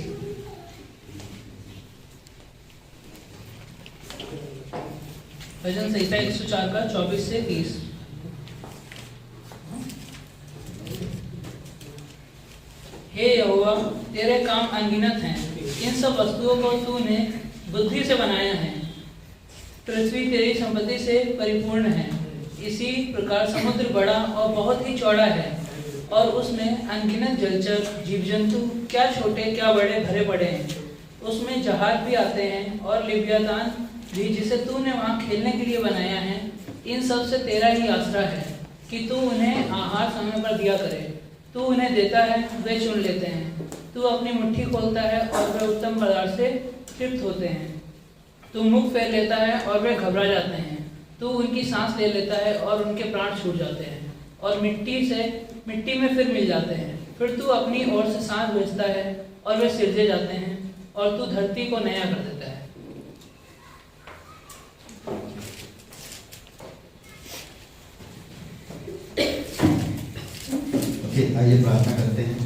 भजन संहिता 104 का 24 से 30। हे यहोवा, तेरे काम अनगिनत हैं, इन सब वस्तुओं को तूने बुद्धि से बनाया है। पृथ्वी तेरी संपत्ति से परिपूर्ण है। इसी प्रकार समुद्र बड़ा और बहुत ही चौड़ा है, और उसमें अनगिनत जलचर, जीव जंतु, क्या छोटे क्या बड़े भरे पड़े हैं। उसमें जहाज भी आते हैं, और लिव्यातान भी, जिसे तूने वहाँ खेलने के लिए बनाया है। इन सब से तेरा ही आसरा है कि तू उन्हें आहार समय पर दिया करे। तू उन्हें देता है, वे चुन लेते हैं। तू अपनी मुट्ठी खोलता है, और वे उत्तम पदार्थ से तृप्त होते हैं। तू मुख फेर लेता है, और वे घबरा जाते हैं। तू उनकी सांस ले लेता है, और उनके प्राण छूट जाते हैं, और मिट्टी में फिर मिल जाते हैं। फिर तू अपनी ओर से सांस भेजता है, और वे सिरजे जाते हैं, और तू धरती को नया कर देता है। आइए प्रार्थना करते हैं।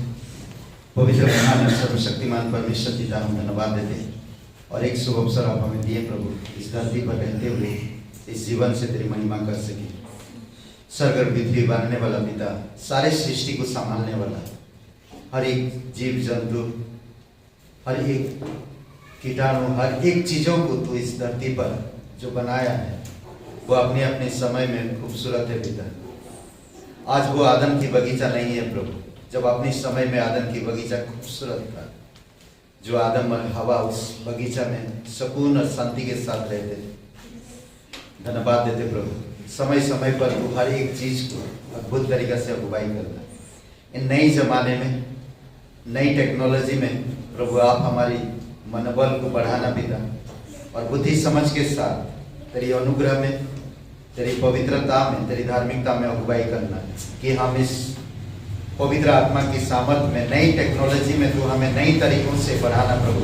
पवित्र महान सर्वशक्तिमान परमेश्वर पिता, हम धन्यवाद देते हैं और एक शुभ अवसर आप हमें दिए प्रभु, इस धरती पर रहते हुए इस जीवन से तेरी महिमा कर सके। स्वर्ग और पृथ्वी बनाने वाला पिता, सारे सृष्टि को संभालने वाला, हर एक जीव जंतु, हर एक कीटाणु, हर एक चीजों को तू इस धरती पर जो बनाया है वो अपने अपने समय में खूबसूरत है पिता। आज वो आदम की बगीचा नहीं है प्रभु, जब अपने समय में आदम की बगीचा खूबसूरत था, जो आदम और हवा उस बगीचा में सुकून और शांति के साथ रहते थे। धन्यवाद देते प्रभु, समय समय पर तू हर एक चीज को अद्भुत तरीके से अगुवाई करता है। इन नई जमाने में, नई टेक्नोलॉजी में प्रभु आप हमारी मनोबल को बढ़ाना पिता, और बुद्धि समझ के साथ तेरी अनुग्रह में, तेरी पवित्रता में, तेरी धार्मिकता में अगुवाई करना, कि हम इस पवित्र आत्मा की सामर्थ में, नई टेक्नोलॉजी में तू हमें नई तरीकों से बढ़ाना प्रभु,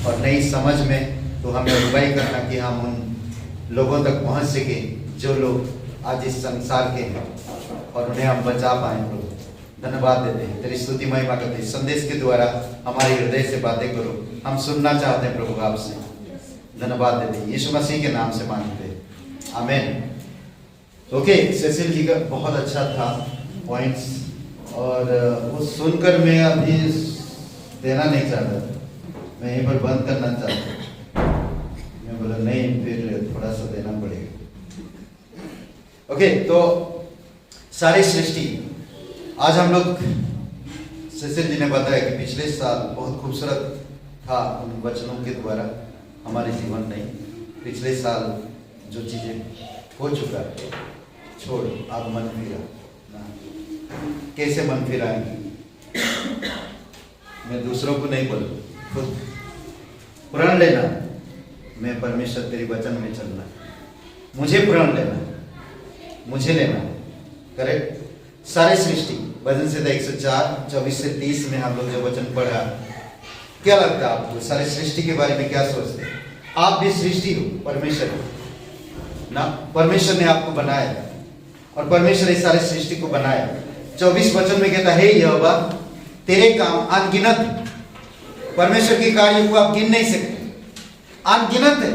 और नई समझ में तू हमें अगुवाई करना कि हम उन लोगों तक पहुंच सके जो लोग आज इस संसार के हैं, और उन्हें हम बचा पाए प्रभु। धन्यवाद देते हैं, तेरी स्तुति महिमा करते हैं। संदेश के द्वारा हमारे हृदय से बातें करो, हम सुनना चाहते हैं प्रभु आपसे। धन्यवाद देते हैं, यीशु मसीह के नाम से मांगते हैं, आमीन। ओके, सेसिल जी का बहुत अच्छा था पॉइंट्स, और वो सुनकर मैं अभी देना नहीं चाहता, मैं यहीं पर बंद करना चाहता। मैं बोला नहीं, फिर थोड़ा सा देना पड़ेगा। ओके, तो सारी सृष्टि, आज हम लोग, सेसिल जी ने बताया कि पिछले साल बहुत खूबसूरत था उन वचनों के द्वारा हमारे जीवन नहीं। पिछले साल जो चीजें हो चुका है, छोड़, आप मन फिरा ना। कैसे मन फिराएंगे? मैं दूसरों को नहीं बोलूं, खुद प्रण लेना, मैं परमेश्वर तेरी वचन में चलना, मुझे प्रण लेना, मुझे लेना, करेक्ट। सारे सृष्टि, भजन संहिता 104 24 से 30 में हम लोग जो वचन पढ़ा, क्या लगता है आपको? सारे सृष्टि के बारे में क्या सोचते हैं? आप भी सृष्टि हो, परमेश्वर हो ना, परमेश्वर ने आपको बनाया, और परमेश्वर इस सारे सृष्टि को बनाया। 24 वचन में कहता है, यहोवा तेरे काम अनगिनत है। परमेश्वर के कार्यों को आप गिन नहीं सकते, अनगिनत है।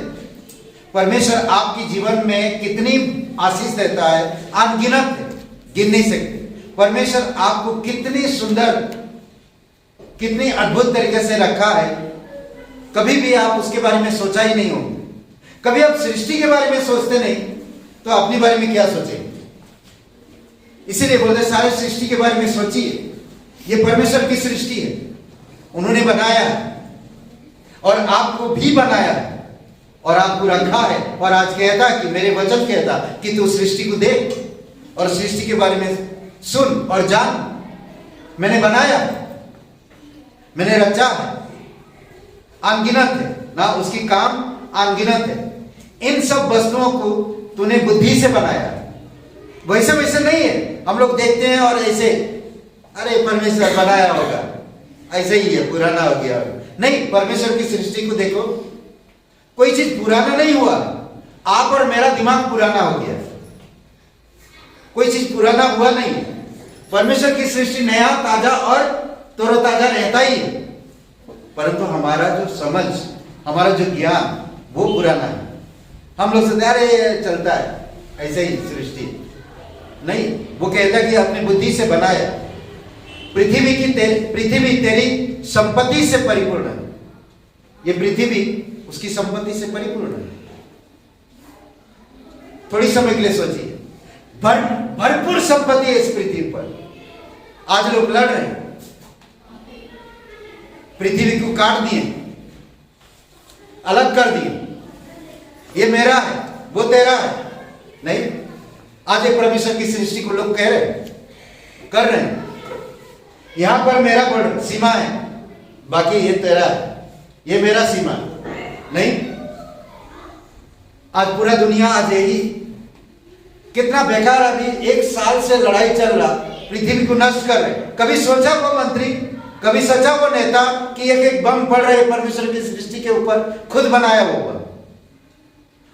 परमेश्वर आपके जीवन में कितनी आशीष देता है, अनगिनत है, गिन नहीं सकते। परमेश्वर आपको कितनी सुंदर, कितनी अद्भुत तरीके से रखा है, कभी भी आप उसके बारे में सोचा ही नहीं होगा। कभी आप सृष्टि के बारे में सोचते नहीं, तो अपने बारे में क्या सोचेंगे? इसीलिए बोलते सारे सृष्टि के बारे में सोचिए, ये परमेश्वर की सृष्टि है, उन्होंने बनाया है, और आपको भी बनाया है, और आपको रखा है। और आज कहता कि मेरे वचन कहता कि तू सृष्टि को देख और सृष्टि के बारे में सुन और जान। मैंने बनाया, मैंने रचा है, अनगिनत है। ना उसकी काम अनगिनत है। इन सब वस्तुओं को तूने बुद्धि से बनाया। वैसे वैसे नहीं है, हम लोग देखते हैं और ऐसे अरे परमेश्वर बनाया होगा, ऐसे ही है, पुराना हो गया। नहीं, परमेश्वर की सृष्टि को देखो, कोई चीज पुराना नहीं हुआ। आप और मेरा दिमाग पुराना हो गया, कोई चीज पुराना हुआ नहीं। परमेश्वर की सृष्टि नया, ताजा और तरोताजा रहता ही है, परंतु हमारा जो समझ, हमारा जो ज्ञान वो पुराना है। हम लोग सोचते अरे चलता है ऐसे ही सृष्टि, नहीं, वो कहता कि अपनी बुद्धि से बनाया। पृथ्वी तेरी संपत्ति से परिपूर्ण है। ये पृथ्वी उसकी संपत्ति से परिपूर्ण है। थोड़ी समय के लिए सोचिए, भरपूर संपत्ति है इस पृथ्वी पर। आज लोग लड़ रहे हैं, पृथ्वी को काट दिए, अलग कर दिए, ये मेरा है वो तेरा है। नहीं, आज एक परमेश्वर की सृष्टि को लोग कह रहे हैं, कर रहे हैं, यहां पर मेरा बॉर्डर सीमा है, बाकी ये तेरा है, ये मेरा सीमा नहीं। आज पूरा दुनिया आज यही, कितना बेकार, अभी 1 साल से लड़ाई चल रहा, पृथ्वी को नष्ट कर रहे। कभी सोचा वो मंत्री, कभी सोचा वो नेता कि एक बम पड़ रहे परमेश्वर की सृष्टि के ऊपर, खुद बनाया वो बम,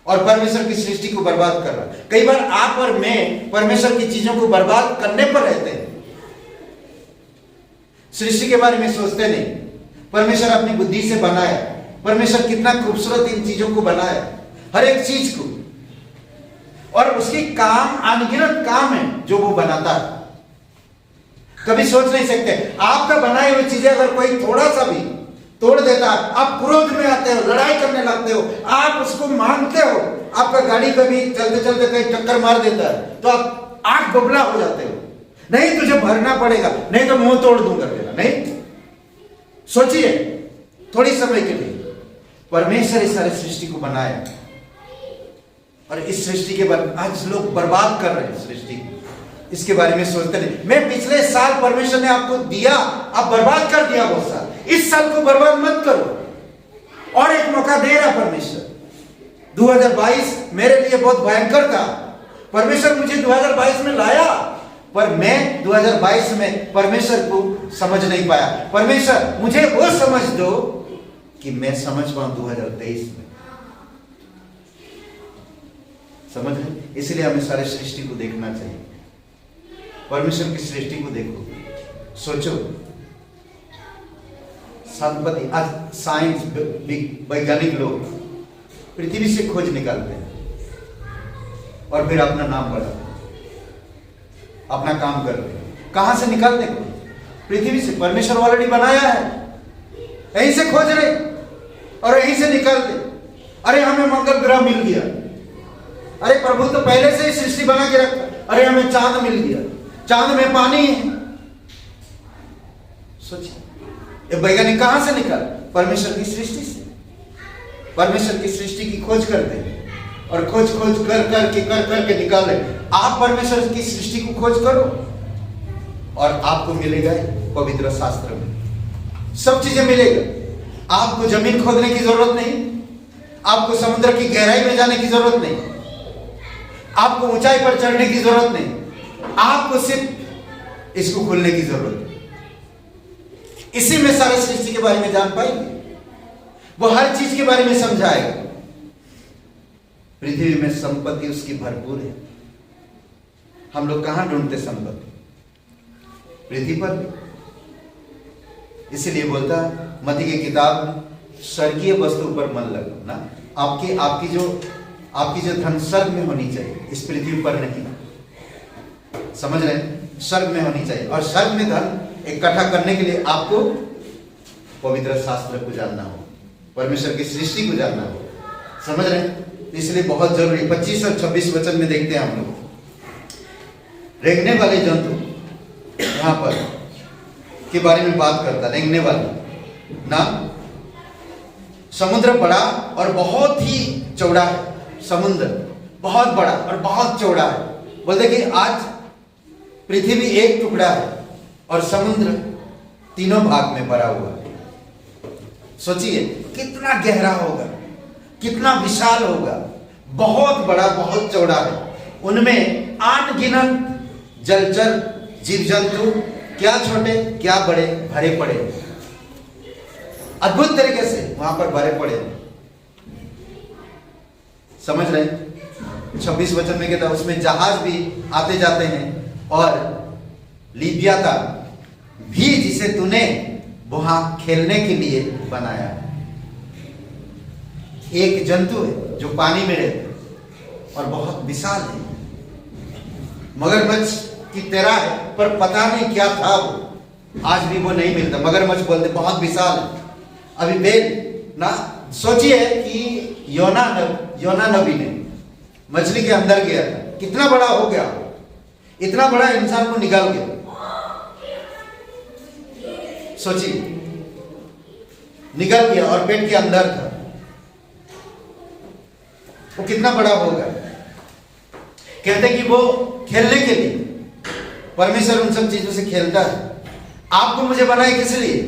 और परमेश्वर की सृष्टि को बर्बाद कर रहा। कई बार आप और मैं परमेश्वर की चीजों को बर्बाद करने पर रहते हैं, सृष्टि के बारे में सोचते नहीं। परमेश्वर अपनी बुद्धि से बनाया, परमेश्वर कितना खूबसूरत इन चीजों को बनाया, हर एक चीज को, और उसकी काम अनगिनत काम है जो वो बनाता है। कभी सोच नहीं सकते आपका बनाई हुई चीजें अगर कोई थोड़ा सा भी तोड़ देता, आप क्रोध में आते हो, लड़ाई करने लगते हो, आप उसको मानते हो। आपका गाड़ी कभी चलते चलते कहीं टक्कर मार देता है तो आप आंख बबला हो जाते हो, नहीं तुझे भरना पड़ेगा, नहीं तो मुंह तोड़ दूंगा तेरा। नहीं, सोचिए थोड़ी समय के लिए, परमेश्वर इस सारे सृष्टि को बनाया, और इस सृष्टि के बाद आज लोग बर्बाद कर रहे हैं सृष्टि को, इसके बारे में सोचते नहीं। मैं पिछले साल परमेश्वर ने आपको दिया, आप बर्बाद कर दिया बहुत साल, इस साल को बर्बाद मत करो, और एक मौका दे रहा परमेश्वर। 2022 मेरे लिए बहुत भयंकर था, परमेश्वर मुझे 2022 में लाया, पर मैं 2022 में परमेश्वर को समझ नहीं पाया। परमेश्वर मुझे वो समझ दो कि मैं समझ पाऊं 2023 में, समझ रहे? इसलिए हमें सारे सृष्टि को देखना चाहिए। परमेश्वर की सृष्टि को देखो, सोचो, संपत्ति, आज साइंस, वैज्ञानिक लोग पृथ्वी से खोज निकालते हैं और फिर अपना नाम बढ़ाते हैं, अपना काम कर रहे हैं। कहां से निकालते हैं? पृथ्वी से। परमेश्वर ऑलरेडी बनाया है, यहीं से खोज रहे और यहीं से निकालते। अरे हमें मंगल ग्रह मिल गया, अरे प्रभु तो पहले से ही सृष्टि बना के रखा, अरे हमें चांद मिल गया, चांद में पानी है। सोचिए, ये वैज्ञानिक कहां से निकाल? परमेश्वर की सृष्टि से। परमेश्वर की सृष्टि की खोज करते हैं और खोज कर निकाले। आप परमेश्वर की सृष्टि को खोज करो और आपको मिलेगा पवित्र शास्त्र में सब चीजें मिलेगा। आपको जमीन खोदने की जरूरत नहीं, आपको समुद्र की गहराई में जाने की जरूरत नहीं, आपको ऊंचाई पर चढ़ने की जरूरत नहीं, आपको सिर्फ इसको खोलने की जरूरत है। इसी में सारे सृष्टि के बारे में जान पाएंगे, वो हर चीज के बारे में समझाएगा। पृथ्वी में संपत्ति उसकी भरपूर है। हम लोग कहां ढूंढते संपत्ति? पृथ्वी पर। इसीलिए बोलता मत्ती की किताब में, स्वर्गीय वस्तु पर मन लगाओ ना। आपकी जो धन स्वर्ग में होनी चाहिए, इस पृथ्वी पर नहीं। समझ रहे हैं? स्वर्ग में होनी चाहिए, और स्वर्ग में धन इकट्ठा करने के लिए आपको पवित्र शास्त्र को जानना हो, परमेश्वर की सृष्टि को जानना हो। समझ रहे हैं? इसलिए बहुत जरूरी। 25 और 26 वचन में देखते हैं हम लोग, रेंगने वाले जंतु यहां पर के बारे में बात करता। रेंगने वाले ना, समुद्र बड़ा और बहुत ही चौड़ा है। समुद्र बहुत बड़ा और बहुत चौड़ा है। बोलते कि आज पृथ्वी एक टुकड़ा है और समुद्र तीनों भाग में भरा हुआ है। सोचिए कितना गहरा होगा, कितना विशाल होगा, बहुत बड़ा, बहुत चौड़ा है। उनमें अनगिनत जलचर जीव जंतु, क्या छोटे क्या बड़े, भरे पड़े, अद्भुत तरीके से वहां पर भरे पड़े। समझ रहे? 26 वचन में कहता उसमें जहाज भी आते जाते हैं और लिव्यातान भी जिसे तूने वहां खेलने के लिए बनाया। एक जंतु है जो पानी में रहता है और बहुत विशाल है, मगरमच्छ की तरह है, पर पता नहीं क्या था वो, आज भी वो नहीं मिलता। मगरमच्छ बोलते बहुत विशाल है। अभी बेल ना सोचिए कि योना नबी ने मछली के अंदर गया, कितना बड़ा हो गया, इतना बड़ा इंसान को निकाल गया। सोचिए, निकल गया और पेट के अंदर था, वो कितना बड़ा होगा। कहते कि वो खेलने के लिए परमेश्वर उन सब चीजों से खेलता है। आपको मुझे बनाए किस लिए?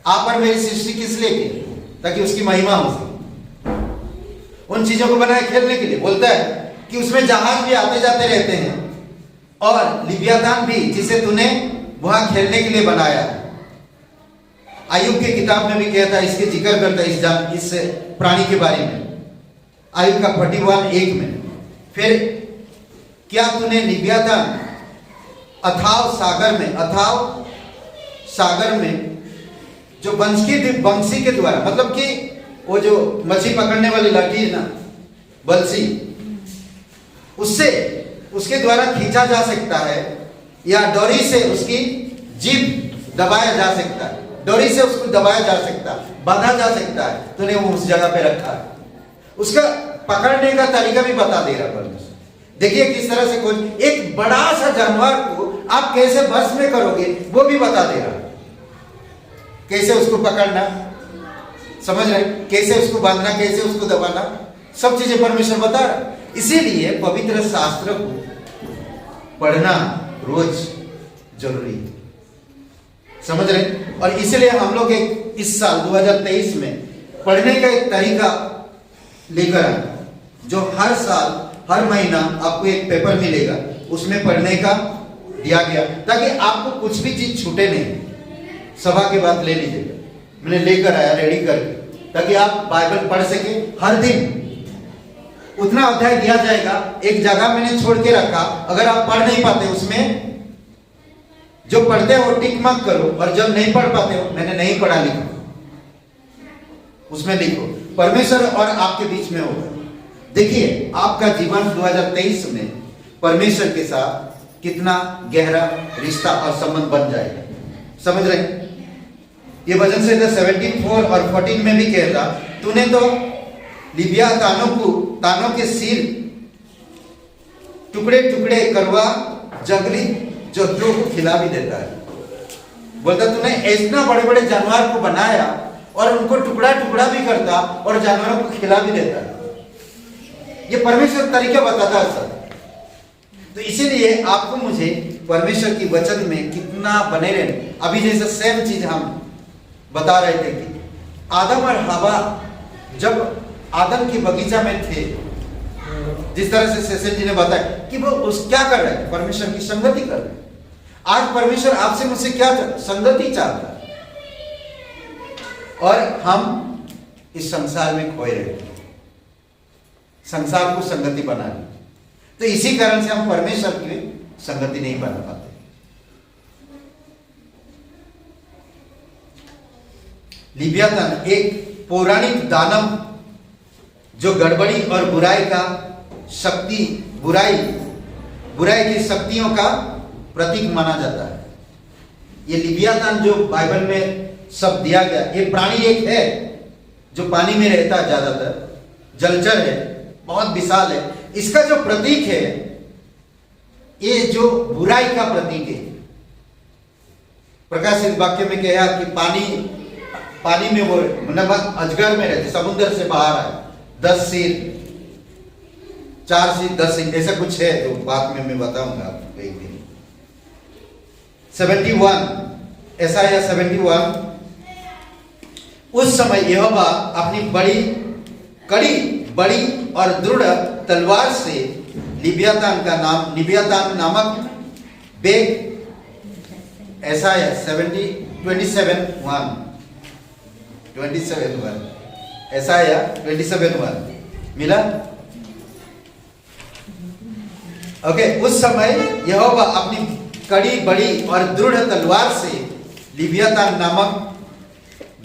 आप और मेरी सृष्टि किस लिए की? ताकि उसकी महिमा हो सके। उन चीजों को बनाए खेलने के लिए। बोलता है कि उसमें जहाज भी आते जाते रहते हैं और लिव्यातान भी जिसे तूने वहां खेलने के लिए बनाया। आयुब की किताब में भी कहता है, इसके जिक्र करता है इस प्राणी के बारे में, आयुब का 41:1 में। फिर क्या तूने लिव्यातान अथाव सागर में जो बंसी के द्वारा, मतलब कि वो जो मछली पकड़ने वाली लाठी है ना, बंसी, उसके द्वारा खींचा जा सकता है, या डोरी से उसकी जीभ दबाया जा सकता है, डोरी से उसको दबाया जा सकता है, बांधा जा सकता है। तूने वो उस जगह पे रखा है। उसका पकड़ने का तरीका भी बता दे रहा परमेश्वर। देखिए किस तरह से कोई एक बड़ा सा जानवर को आप कैसे बस में करोगे, वो भी बता दे रहा। कैसे उसको पकड़ना, समझ रहे? कैसे उसको बांधना, कैसे उसको दबाना, सब चीजें परमेश्वर बता रहा। इसीलिए पवित्र शास्त्र को पढ़ना रोज जरूरी है, समझ रहे? और इसलिए हम लोग इस साल 2023 में पढ़ने का एक तरीका लेकर आए, जो हर साल हर महीना आपको एक पेपर मिलेगा, उसमें पढ़ने का दिया गया, ताकि आपको कुछ भी चीज छूटे नहीं। सभा के बाद ले लीजिएगा, मैंने लेकर आया रेडी करके, ताकि आप बाइबल पढ़ सके। हर दिन उतना अध्याय दिया जाएगा, एक जगह मैंने छोड़ के रखा, अगर आप पढ़ नहीं पाते उसमें जो पढ़ते हो टिक मत करो, और जब नहीं पढ़ पाते हो मैंने नहीं पढ़ा लिखो, उसमें लिखो। परमेश्वर और आपके बीच में होगा। देखिए आपका जीवन 2023 में परमेश्वर के साथ कितना गहरा रिश्ता और संबंध बन जाएगा, समझ रहे? ये वचन से 74 और 14 में भी कहता, तूने तो लिव्यातानों के सिर टुकड़े टुकड़े करवा जंगली जंतुओं को खिला भी देता है। बोलता तूने इतना बड़े बड़े जानवर को बनाया और उनको टुकड़ा टुकड़ा भी करता और जानवरों को खिला भी देता है। ये परमेश्वर तरीका बताता है सर। तो इसीलिए आपको मुझे परमेश्वर की वचन में कितना बने रहने। अभी जैसे सेम चीज हम बता रहे थे कि आदम और हवा जब आदम की बगीचा में थे, जिस तरह से सेशन जी ने बताया कि वो उस क्या कर रहे हैं, परमेश्वर की संगति कर रहे हैं। आज परमेश्वर आपसे मुझसे क्या संगति चाहता है, और हम इस संसार में खोए रहे, संसार को संगति बना ली। तो इसी कारण से हम परमेश्वर की संगति नहीं बना पाते। लिव्यातान एक पौराणिक दानव जो गड़बड़ी और बुराई की शक्तियों का प्रतीक माना जाता है। ये लिव्यातान जो बाइबल में शब्द दिया गया, ये प्राणी एक है जो पानी में रहता है, ज्यादातर जलचर है, बहुत विशाल है। इसका जो प्रतीक है, ये जो बुराई का प्रतीक है। प्रकाशित वाक्य में कहा कि पानी में वो मतलब अजगर में रहते, समुद्र से बाहर आए, 10 सिर 4 सिर 10 सिर ऐसा कुछ है, तो बाद में मैं बताऊंगा आपको एक दिन। 71 ऐसा या 71 उस समय यहोवा अपनी कड़ी बड़ी और दृढ़ तलवार से लिव्यातान नामक बेग, Isaiah 27:1 Isaiah 27:1 मिला। ओके, उस समय यहोवा अपनी कड़ी बड़ी और दृढ़ तलवार से लिव्यातान नामक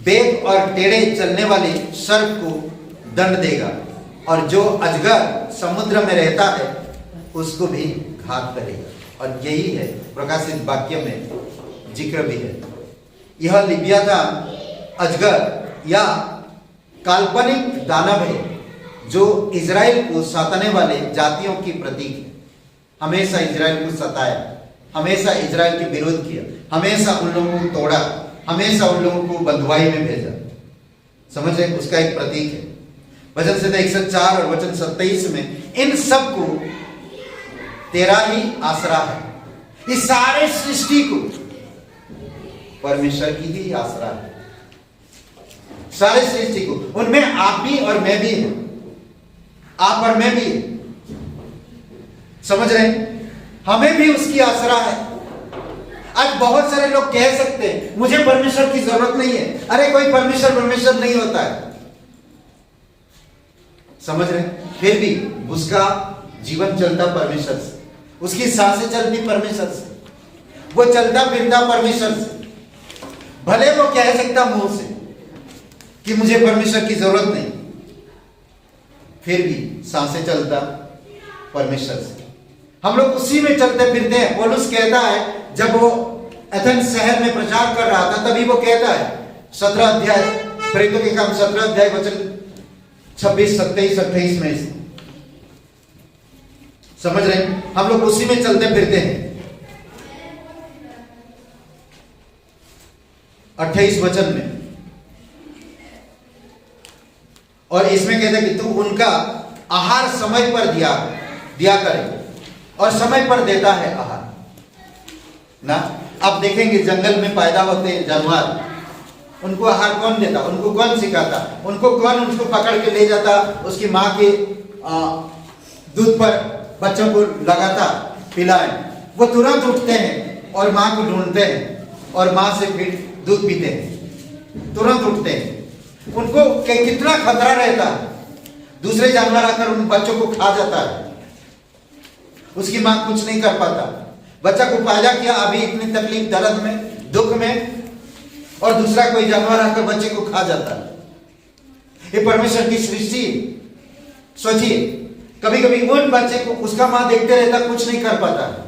बेग और टेढ़े चलने वाले सर्प को दंड देगा, और जो अजगर समुद्र में रहता है उसको भी घात करेगा। और यही है प्रकाशित वाक्य में जिक्र भी है। यह लिव्यातान अजगर या काल्पनिक दानव है जो इजराइल को सताने वाले जातियों की प्रतीक है। हमेशा इजराइल को सताया, हमेशा इजराइल के विरोध किया, हमेशा उन लोगों को तोड़ा, हमेशा उन लोगों को बंधुआई में भेजा। समझ रहे, उसका एक प्रतीक है। वचन संहिता 104 और वचन 27 में इन सब को तेरा ही आसरा है। इस सारे सृष्टि को परमेश्वर की ही आसरा है, सारे सृष्टि को। उनमें आप भी और मैं भी हूं, आप और मैं भी है। समझ रहे हैं, हमें भी उसकी आसरा है। आज बहुत सारे लोग कह सकते हैं मुझे परमेश्वर की जरूरत नहीं है। अरे कोई परमेश्वर नहीं होता है। समझ रहे हैं, फिर भी उसका जीवन चलता परमेश्वर से, उसकी सांसें चलती परमेश्वर से, वो चलता फिरता परमेश्वर से। भले वो कह सकता मुंह से कि मुझे परमेश्वर की जरूरत नहीं, फिर भी सांसें चलता परमेश्वर से। हम लोग उसी में चलते फिरते हैं। पौलुस कहता है, जब वो एथेंस शहर में प्रचार कर रहा था तभी वो कहता है 17 अध्याय प्रेरितों के काम 17 अध्याय वचन 26, 27, 28 में। समझ रहे हैं, हम लोग उसी में चलते फिरते हैं। 28 वचन में, और इसमें कहते हैं कि तू उनका आहार समय पर दिया करे, और समय पर देता है आहार ना। अब देखेंगे जंगल में पैदा होते जानवर, उनको आहार कौन देता, उनको कौन सिखाता, उनको कौन उनको पकड़ के ले जाता, उसकी माँ के दूध पर बच्चों को लगाता पिलाए। वो तुरंत उठते हैं और माँ को ढूंढते हैं और माँ से फिर दूध पीते हैं, तुरंत उठते हैं। उनको कितना खतरा रहता है, दूसरे जानवर आकर उन बच्चों को खा जाता है, उसकी माँ कुछ नहीं कर पाता। बच्चा को पैदा किया अभी इतनी तकलीफ, दर्द में, दुख में, और दूसरा कोई जानवर आकर बच्चे को खा जाता है। ये परमेश्वर की सृष्टि। सोचिए, कभी कभी उन बच्चे को उसका माँ देखते रहता, कुछ नहीं कर पाता।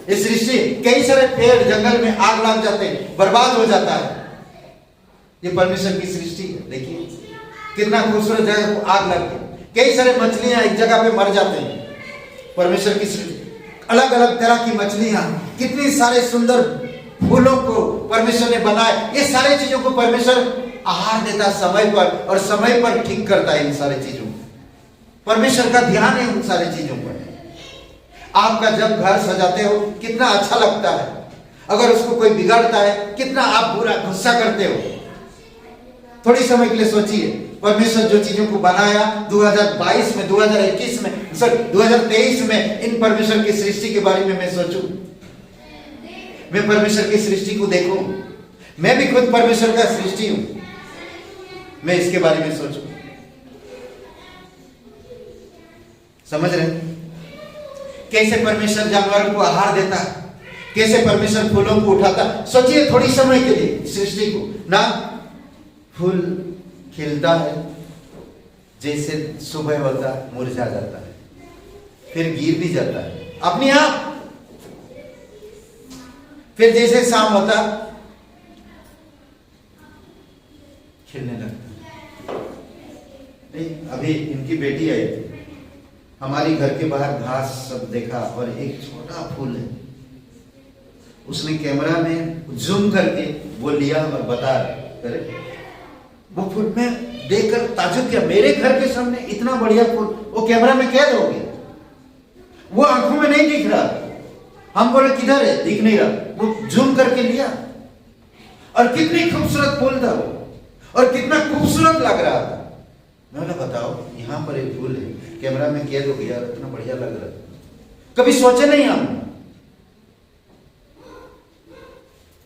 ये सृष्टि, कई सारे पेड़ जंगल में आग लग जाते हैं, बर्बाद हो जाता है। ये परमेश्वर की सृष्टि है। देखिए कितना खूबसूरत जगह को आग लग गई, कई सारे मछलियां एक जगह पे मर जाते हैं। परमेश्वर की सृष्टि, अलग अलग तरह की मछलियां, कितनी सारे सुंदर फूलों को परमेश्वर ने बनाया। ये सारी चीजों को परमेश्वर आहार देता समय पर, और समय पर ठीक करता है इन सारी चीजों को। परमेश्वर का ध्यान है उन सारी चीजों पर। आपका जब घर सजाते हो कितना अच्छा लगता है, अगर उसको कोई बिगाड़ता है कितना आप बुरा गुस्सा करते हो। थोड़ी समय के लिए सोचिए, परमेश्वर जो चीजों को बनाया 2022 में, 2021 में, 2023 में, इन परमेश्वर की सृष्टि के बारे में मैं सोचूं, मैं परमेश्वर की सृष्टि को देखूं। मैं भी खुद परमेश्वर का सृष्टि हूं, मैं इसके बारे में सोचूं। समझ रहे हैं कैसे परमेश्वर जानवरों को आहार देता है, कैसे परमेश्वर फूलों को उठाता। सोचिए थोड़ी समय के लिए सृष्टि को ना, फूल खिलता है, जैसे सुबह होता है मुरझा जाता है, फिर गिर भी जाता है अपने आप, फिर जैसे शाम होता खिलने लगता। नहीं, अभी इनकी बेटी आई थी, हमारी घर के बाहर घास सब देखा और एक छोटा फूल है, उसने कैमरा में जूम करके वो लिया और बता रहे वो फूल में देखकर ताजुब किया, मेरे घर के सामने इतना बढ़िया फूल, वो कैमरा में कैद हो गया, वो आंखों में नहीं दिख रहा। हम बोले किधर है, दिख नहीं रहा, वो जूम करके लिया और कितनी खूबसूरत फूल था वो, और कितना खूबसूरत लग रहा था। मैं बोला बताओ, यहाँ पर एक फूल है, कैमरा में कैद हो गया, इतना बढ़िया लग रहा था। कभी सोचे नहीं हम।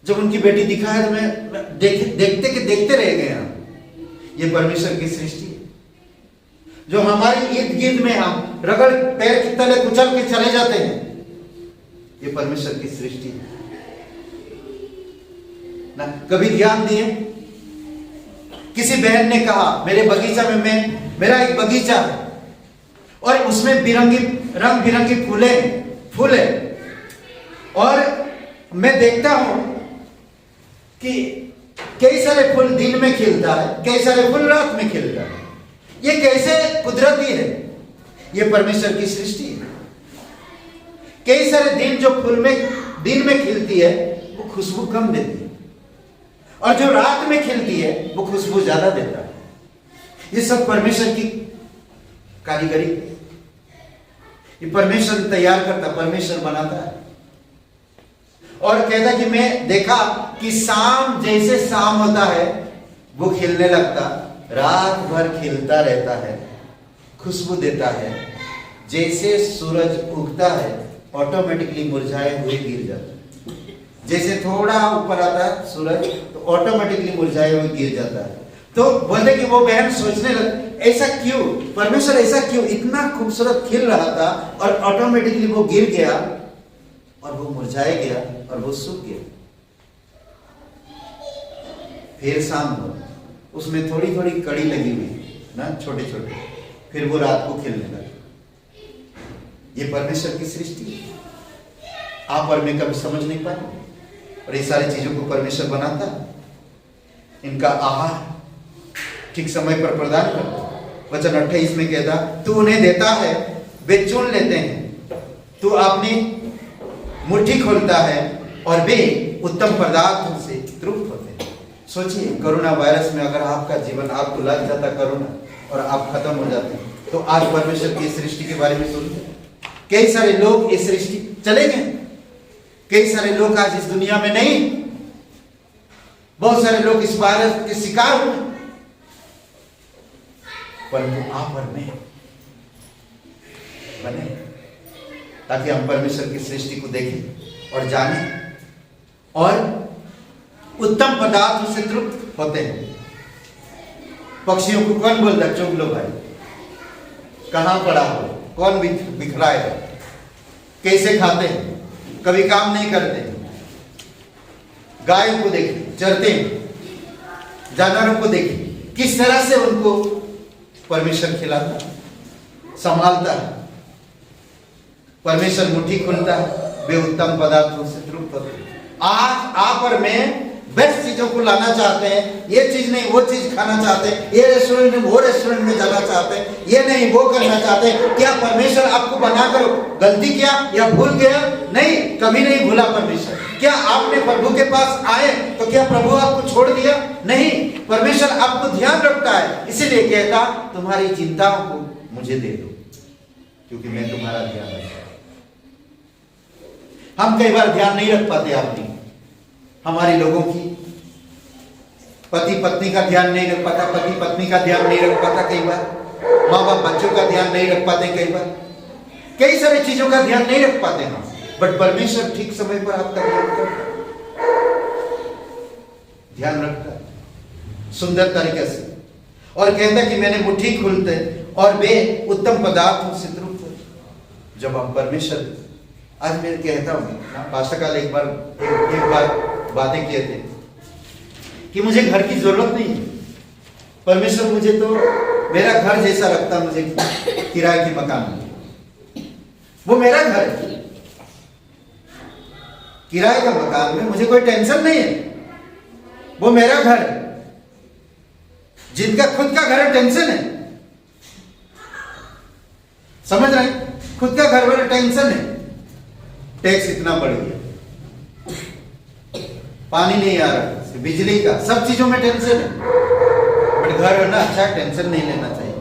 जब उनकी बेटी दिखा है तो मैं देखते रह गए हम। ये परमेश्वर की सृष्टि है, जो हमारे इर्द गिर्द में हम रगड़ पैर के तले कुचल के चले जाते हैं। ये परमेश्वर की सृष्टि है ना। कभी ध्यान दिए, किसी बहन ने कहा मेरे बगीचा में मेरा एक बगीचा है और उसमें रंग बिरंगी फूल है, और मैं देखता हूं कि कई सारे फूल दिन में खिलता है, कई सारे फूल रात में खिलता है। ये कैसे कुदरती है? ये परमेश्वर की सृष्टि है। कई सारे दिन जो फूल में दिन में खिलती है वो खुशबू कम देती है, और जो रात में खिलती है वो खुशबू ज्यादा देता है। ये सब परमेश्वर की कारीगरी, ये परमेश्वर तैयार करता, परमेश्वर बनाता है। और कहता कि मैं देखा कि शाम जैसे शाम होता है वो खिलने लगता, रात भर खिलता रहता है, खुशबू देता है। जैसे सूरज उगता है ऑटोमेटिकली मुरझाए हुए गिर जाता है। जैसे थोड़ा ऊपर आता है सूरज तो ऑटोमेटिकली मुरझाए हुए गिर जाता है। तो बोलते कि वो बहन सोचने लग, ऐसा क्यों परमेश्वर, ऐसा क्यों? इतना खूबसूरत खिल रहा था और ऑटोमेटिकली वो गिर गया और वो मुरझाया गया और वो सूख गया। फिर शाम को उसमें थोड़ी थोड़ी कड़ी लगी हुई ना, छोटे छोटे, फिर वो रात को खिलने लगा। ये परमेश्वर की सृष्टि है। आप और मैं कभी समझ नहीं पाए, और ये सारी चीजों को परमेश्वर बनाता है। इनका आहार ठीक समय पर प्रदान करता है। वचन 28 में कहता, तू उन्हें देता है, वे चुन लेते हैं। तू अपनी मुट्ठी खोलता है और वे उत्तम पदार्थों से तृप्त होते हैं। सोचिए, कोरोना वायरस में अगर आपका जीवन, आपको लग जाता कोरोना और आप खत्म हो जाते हैं, तो आज परमेश्वर की सृष्टि के बारे में सुनते हैं। कई सारे लोग इस सृष्टि चले गए, कई सारे लोग आज इस दुनिया में नहीं, बहुत सारे लोग इस वायरस के शिकार हुए, परंतु आप और मैं बने ताकि हम परमेश्वर की सृष्टि को देखें और जानें और उत्तम पदार्थों से तृप्त होते हैं। पक्षियों को कौन बोलता चुग लो भाई, कहां पड़ा हो, कौन बिखराए, कैसे खाते हैं, कभी काम नहीं करते। गायों को देखिए, चरते हैं, जानवरों को देखिए, किस तरह से उनको परमेश्वर खिलाता, संभालता है। परमेश्वर मुट्ठी खोलता है, वे उत्तम पदार्थों से तृप्त होते हैं। आज आप और मैं बेस्ट चीजों को लाना चाहते हैं, ये चीज नहीं वो चीज खाना चाहते हैं, ये रेस्टोरेंट में वो रेस्टोरेंट में जाना चाहते हैं, ये नहीं वो करना चाहते हैं। क्या परमेश्वर आपको बनाकर गलती किया या भूल गया? नहीं, कभी नहीं भूला परमेश्वर। क्या आपने प्रभु के पास आए तो क्या प्रभु आपको छोड़ दिया? नहीं, परमेश्वर आपको ध्यान रखता है। इसीलिए कहता, तुम्हारी चिंताओं को मुझे दे दो, क्योंकि मैं तुम्हारा ध्यान रखता हूं। हम कई बार ध्यान नहीं रख पाते अपनी, हमारी लोगों की, पति पत्नी का ध्यान नहीं रख पाता, पति पत्नी का ध्यान नहीं रख पाता, कई बार माँ बाप बच्चों का ध्यान नहीं रख पाते, कई बार कई सारी चीजों का ध्यान नहीं रख पाते हम। बट परमेश्वर ठीक समय पर आपका ध्यान रखता है सुंदर तरीके से, और कहता है कि मैंने मुट्ठी खोलते और वे उत्तम पदार्थों से तृप्त होते। जब हम परमेश्वर, आज मैं कहता हूँ, पास्टर काल एक बार बातें किए थे कि मुझे घर की जरूरत नहीं है, परमेश्वर मुझे तो मेरा घर जैसा रखता, मुझे किराए के मकान में, वो मेरा घर है, किराए का मकान में मुझे कोई टेंशन नहीं है, वो मेरा घर है। जिनका खुद का घर है टेंशन है, समझ रहे हैं? खुद का घर वाला टेंशन है, टैक्स इतना बढ़ गया, पानी नहीं आ रहा, बिजली का, सब चीजों में टेंशन है। बट घर है ना, अच्छा, टेंशन नहीं लेना चाहिए,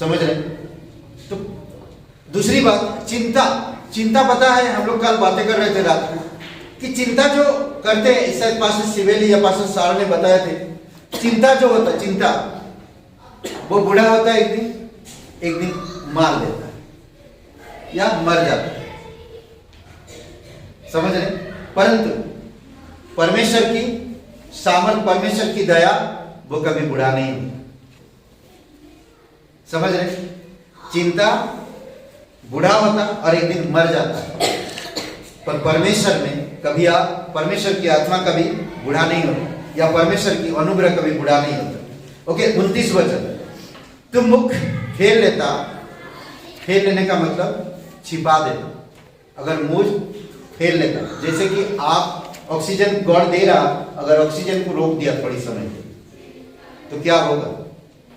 समझ रहे? तो दूसरी बात, चिंता। चिंता पता है, हम लोग कल बातें कर रहे थे रात में, कि चिंता जो करते हैं, शायद पास्टर सिवेली या पास्टर सार ने बताया थे, चिंता जो होता है, चिंता वो बूढ़ा होता है, एक दिन मार देता है या मर जाता है, समझ रहे? परंतु परमेश्वर की सामर्थ, परमेश्वर की दया, वो कभी बुढ़ा नहीं होता, समझ रहे? चिंता बूढ़ा होता और एक दिन मर जाता है, पर परमेश्वर में कभी परमेश्वर की आत्मा कभी बूढ़ा नहीं होता, या परमेश्वर की अनुग्रह कभी बूढ़ा नहीं होता। ओके, 29 वचन, तुम मुख फेर लेता, फेर लेने का मतलब छिपा देता। अगर मुंह फेर लेता, जैसे कि आप ऑक्सीजन गॉड दे रहा, अगर ऑक्सीजन को रोक दिया थोड़ी समय के लिए, तो क्या होगा?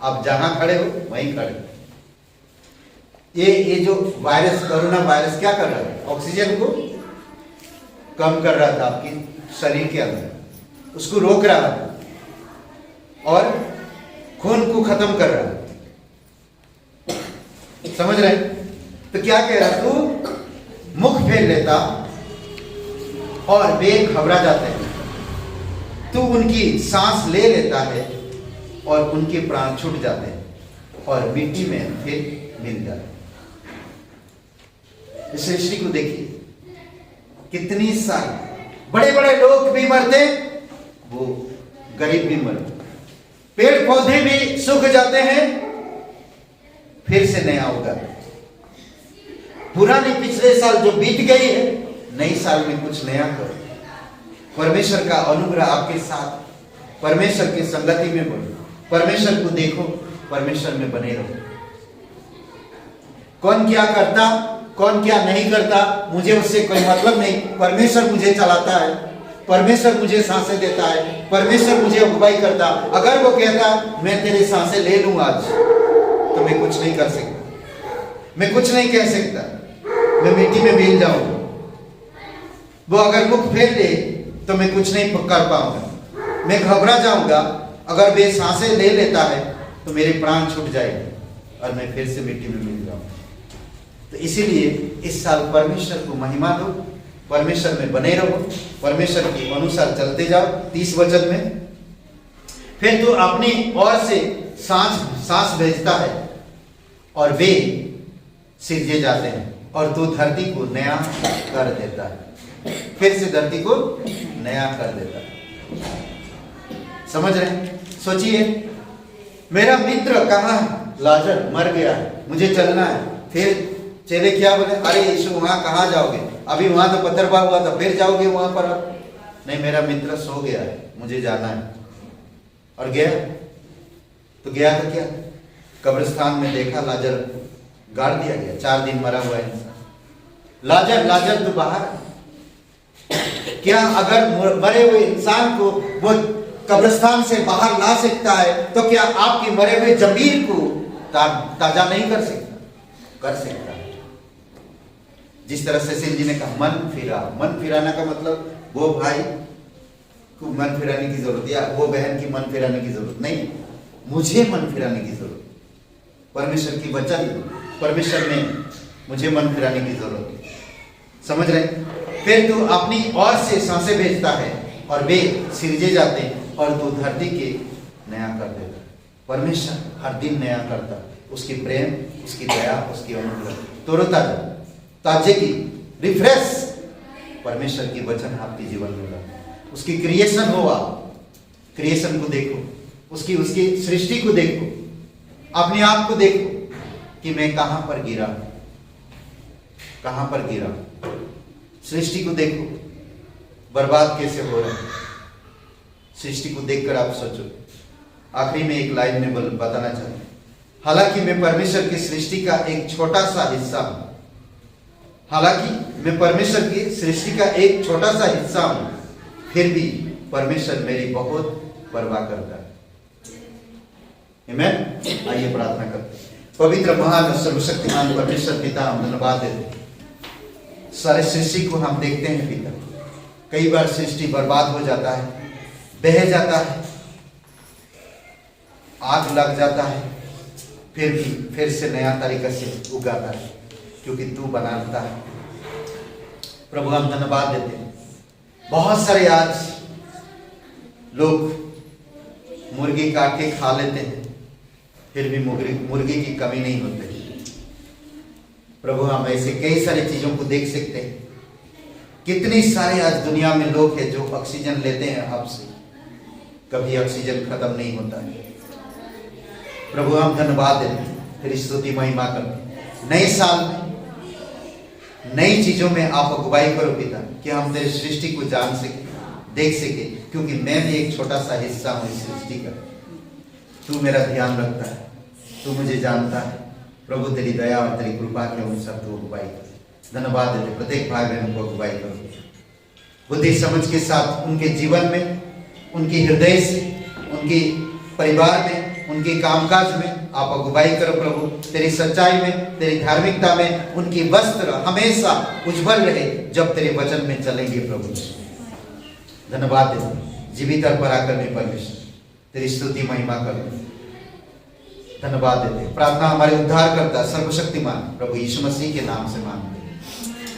आप जहां खड़े हो वहीं खड़े। ये जो वायरस, कोरोना वायरस क्या कर रहा है? ऑक्सीजन को कम कर रहा था आपकी शरीर के अंदर, उसको रोक रहा था और खून को खत्म कर रहा है, समझ रहे? तो क्या कह रहा? तू मुख फेर लेता और वे घबरा जाते हैं, तू उनकी सांस ले लेता है और उनके प्राण छूट जाते हैं और मिट्टी में फिर मिल जाते हैं। इस सृष्टि को देखिए, कितनी सारी बड़े बड़े लोग भी मरते, वो गरीब भी मरते, पेड़ पौधे भी सूख जाते हैं, फिर से नया होगा। पुरानी पिछले साल जो बीत गई है, नई साल में कुछ नया करो। परमेश्वर का अनुग्रह आपके साथ, परमेश्वर की संगति में बढ़ो, परमेश्वर को देखो, परमेश्वर में बने रहो। कौन क्या करता, कौन क्या नहीं करता, मुझे उससे कोई मतलब नहीं। परमेश्वर मुझे चलाता है, परमेश्वर मुझे सांसें देता है, परमेश्वर मुझे अगुवाई करता। अगर वो कहता मैं तेरी सांसें ले लूं आज, तो मैं कुछ नहीं कर सकता, मैं कुछ नहीं कह सकता, मैं मिट्टी में मिल जाऊंगा। वो अगर मुख फेर ले तो मैं कुछ नहीं कर पाऊंगा, मैं घबरा जाऊंगा। अगर वे सांसें ले लेता है तो मेरे प्राण छूट जाएंगे और मैं फिर से मिट्टी में मिल जाऊंगा। तो इसीलिए इस साल परमेश्वर को महिमा दो, परमेश्वर में बने रहो, परमेश्वर के अनुसार चलते जाओ। 30 वचन में, फिर तू अपनी ओर से सांस भेजता है और वे सिरजे जाते हैं, और तू धरती को नया कर देता है, फिर से धरती को नया कर देता है। समझ रहे हैं? सोचिए, मेरा मित्र कहाँ है? लाजर मर गया है, मुझे चलना है। फिर चेले क्या बोले? अरे यीशु वहां कहाँ जाओगे? अभी वहां तो पत्थरबाग हुआ था, फिर जाओगे वहां पर? नहीं, मेरा मित्र सो गया है, मुझे जाना है। और गया तो क्या? कब्रिस्तान में देखा लाजर गाड़ दिया गया, 4 दिन मरा हुआ इंसान। लाजर तो बाहर। क्या अगर मरे हुए इंसान को वो कब्रिस्तान से बाहर ला सकता है, तो क्या आपकी मरे हुए जमीर को ताजा नहीं कर सकता? कर सकता है। जिस तरह से सिंह जी ने कहा, मन फिराना का मतलब वो भाई को मन फिराने की जरूरत, या वो बहन की मन फिराने की जरूरत नहीं, मुझे मन फिराने की जरूरत। परमेश्वर की वचन, परमेश्वर में मुझे मन फिराने की जरूरत है। समझ रहे? फिर तू अपनी ओर से सांसें भेजता है और वे सिरजे जाते हैं, और तू धरती के नया कर देता। परमेश्वर हर दिन नया करता, उसकी प्रेम, उसकी दया, उसकी अनुग्रह, तरोताजा, ताजे की रिफ्रेश परमेश्वर की वचन आपके जीवन में ला। उसकी क्रिएशन हो, आप क्रिएशन को देखो, उसकी सृष्टि को देखो, अपने आप को देखो कि मैं कहां पर गिरा, कहां पर गिरा। सृष्टि को देखो, बर्बाद कैसे हो रहा है। सृष्टि को देखकर आप सोचो। आखिरी में एक लाइन में बताना चाहता हूं, हालांकि मैं परमेश्वर की सृष्टि का एक छोटा सा हिस्सा हूं, हालांकि मैं परमेश्वर की सृष्टि का एक छोटा सा हिस्सा हूं, फिर भी परमेश्वर मेरी बहुत परवाह करता है। आमेन। आइए प्रार्थना करते हैं। पवित्र महान और सर्वशक्तिमान परमेश्वर पिता, हम धन्यवाद देते हैं। सारे सृष्टि को हम देखते हैं पिता, कई बार सृष्टि बर्बाद हो जाता है, बह जाता है, आग लग जाता है, फिर भी फिर से नया तरीका से उगाता है, क्योंकि तू बनाता है। प्रभु हम धन्यवाद देते हैं बहुत सारे आज लोग मुर्गी काट के खा लेते हैं, फिर भी मुर्गी की कमी नहीं होती। प्रभु हम ऐसे कई सारी चीजों को देख सकते हैं। कितने सारे आज दुनिया में लोग हैं जो ऑक्सीजन लेते हैं आपसे, कभी ऑक्सीजन खत्म नहीं होता है। प्रभु हम धन्यवाद देते हैं, तेरी स्तुति महिमा करते हैं। नए साल में नई चीजों में आप अगुवाई करो पिता, कि हम तेरी सृष्टि को जान सके, देख सके, क्योंकि मैं भी एक छोटा सा हिस्सा हूं इस सृष्टि का। तू मेरा ध्यान रखता है, तू मुझे जानता है। प्रभु तेरी दया और तेरी कृपा के अनुसार तू अगुवाई कर। धन्यवाद देते, प्रत्येक भाई बहन को अगुवाई करो बुद्धि समझ के साथ, उनके जीवन में, उनके हृदय से, उनके परिवार में, उनके कामकाज में आप अगुवाई करो प्रभु। तेरी सच्चाई में, तेरी धार्मिकता में उनकी वस्त्र हमेशा उज्जवल रहे जब तेरे वचन में चलेंगे प्रभु। धन्यवाद देते, जीवित और पराक्रमी परमेश्वर, तेरी स्तुति महिमा करो। धन्यवाद देते, प्रार्थना हमारे उद्धार करता सर्वशक्तिमान प्रभु यीशु मसीह के नाम से मांगते,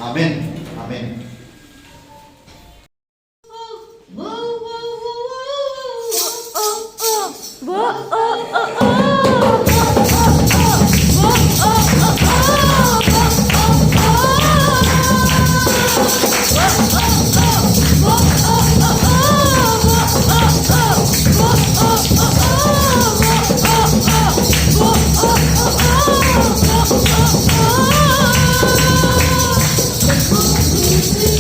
आमीन आमीन। Oh,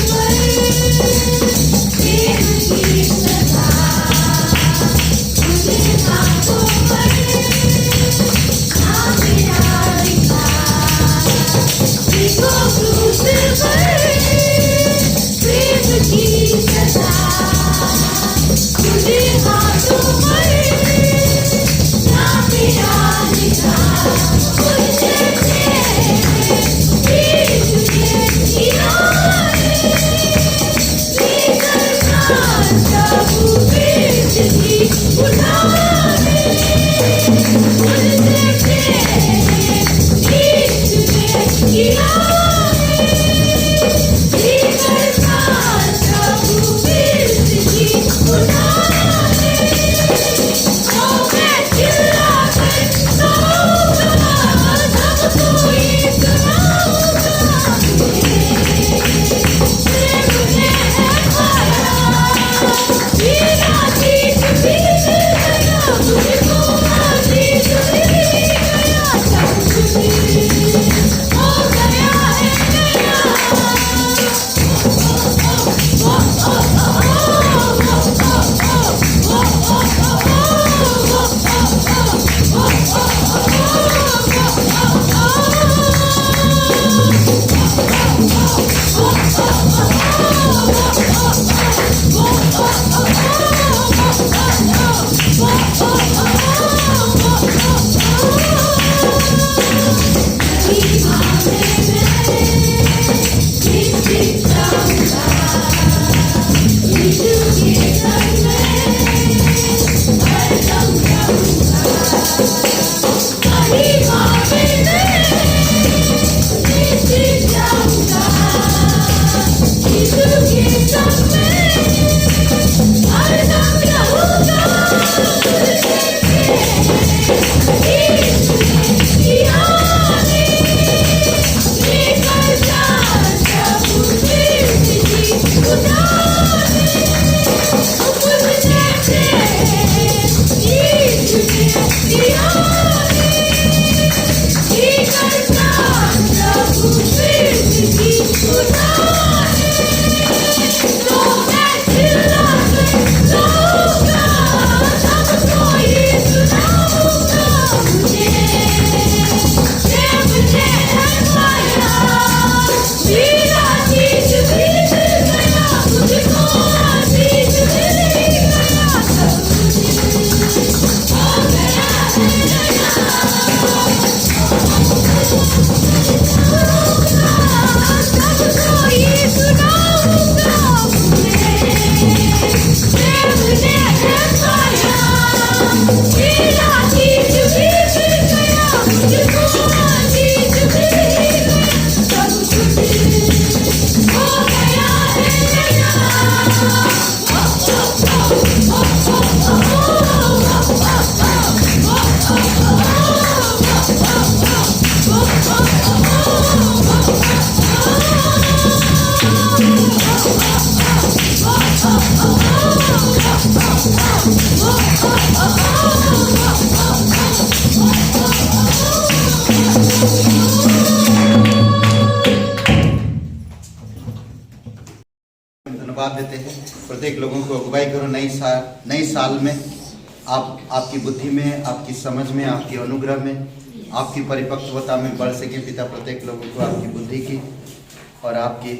धन्यवाद देते हैं। प्रत्येक लोगों को अगुवाई करो नई साल में, आप आपकी बुद्धि में, आपकी समझ में, आपके अनुग्रह में, आपकी परिपक्वता में बढ़ सके पिता। प्रत्येक लोगों को आपकी बुद्धि की और आपकी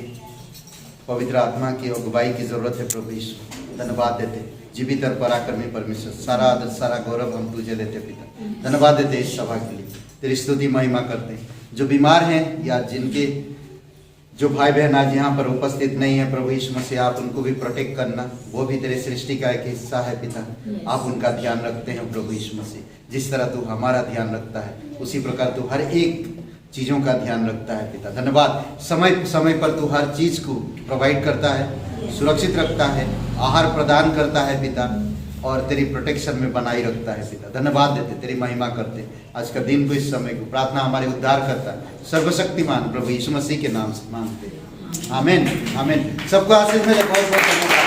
पवित्र आत्मा की अगुवाई की जरूरत है प्रभु यीशु। धन्यवाद देते जीवित और पराक्रमी परमेश्वर, सारा आदर सारा गौरव हम तुझे देते पिता। धन्यवाद देते इस सभा के लिए, तेरी स्तुति महिमा करते हैं। जो बीमार हैं या जिनके जो भाई बहन आज यहाँ पर उपस्थित नहीं है प्रभु यीशु मसीह, आप उनको भी प्रोटेक्ट करना, वो भी तेरे सृष्टि का एक हिस्सा है पिता। आप उनका ध्यान रखते हैं प्रभु यीशु मसीह। जिस तरह तू हमारा ध्यान रखता है उसी प्रकार तू हर एक चीज़ों का ध्यान रखता है पिता। धन्यवाद, समय समय पर तू हर चीज़ को प्रोवाइड करता है, सुरक्षित रखता है, आहार प्रदान करता है पिता, और तेरी प्रोटेक्शन में बनाई रखता है पिता। धन्यवाद देते, तेरी महिमा करते आज का दिन को, इस समय को। प्रार्थना हमारे उद्धार करता है सर्वशक्तिमान प्रभु यीशु मसीह के नाम से मांगते हैं, आमीन आमीन। सबको आशीष मिले, बहुत बहुत धन्यवाद।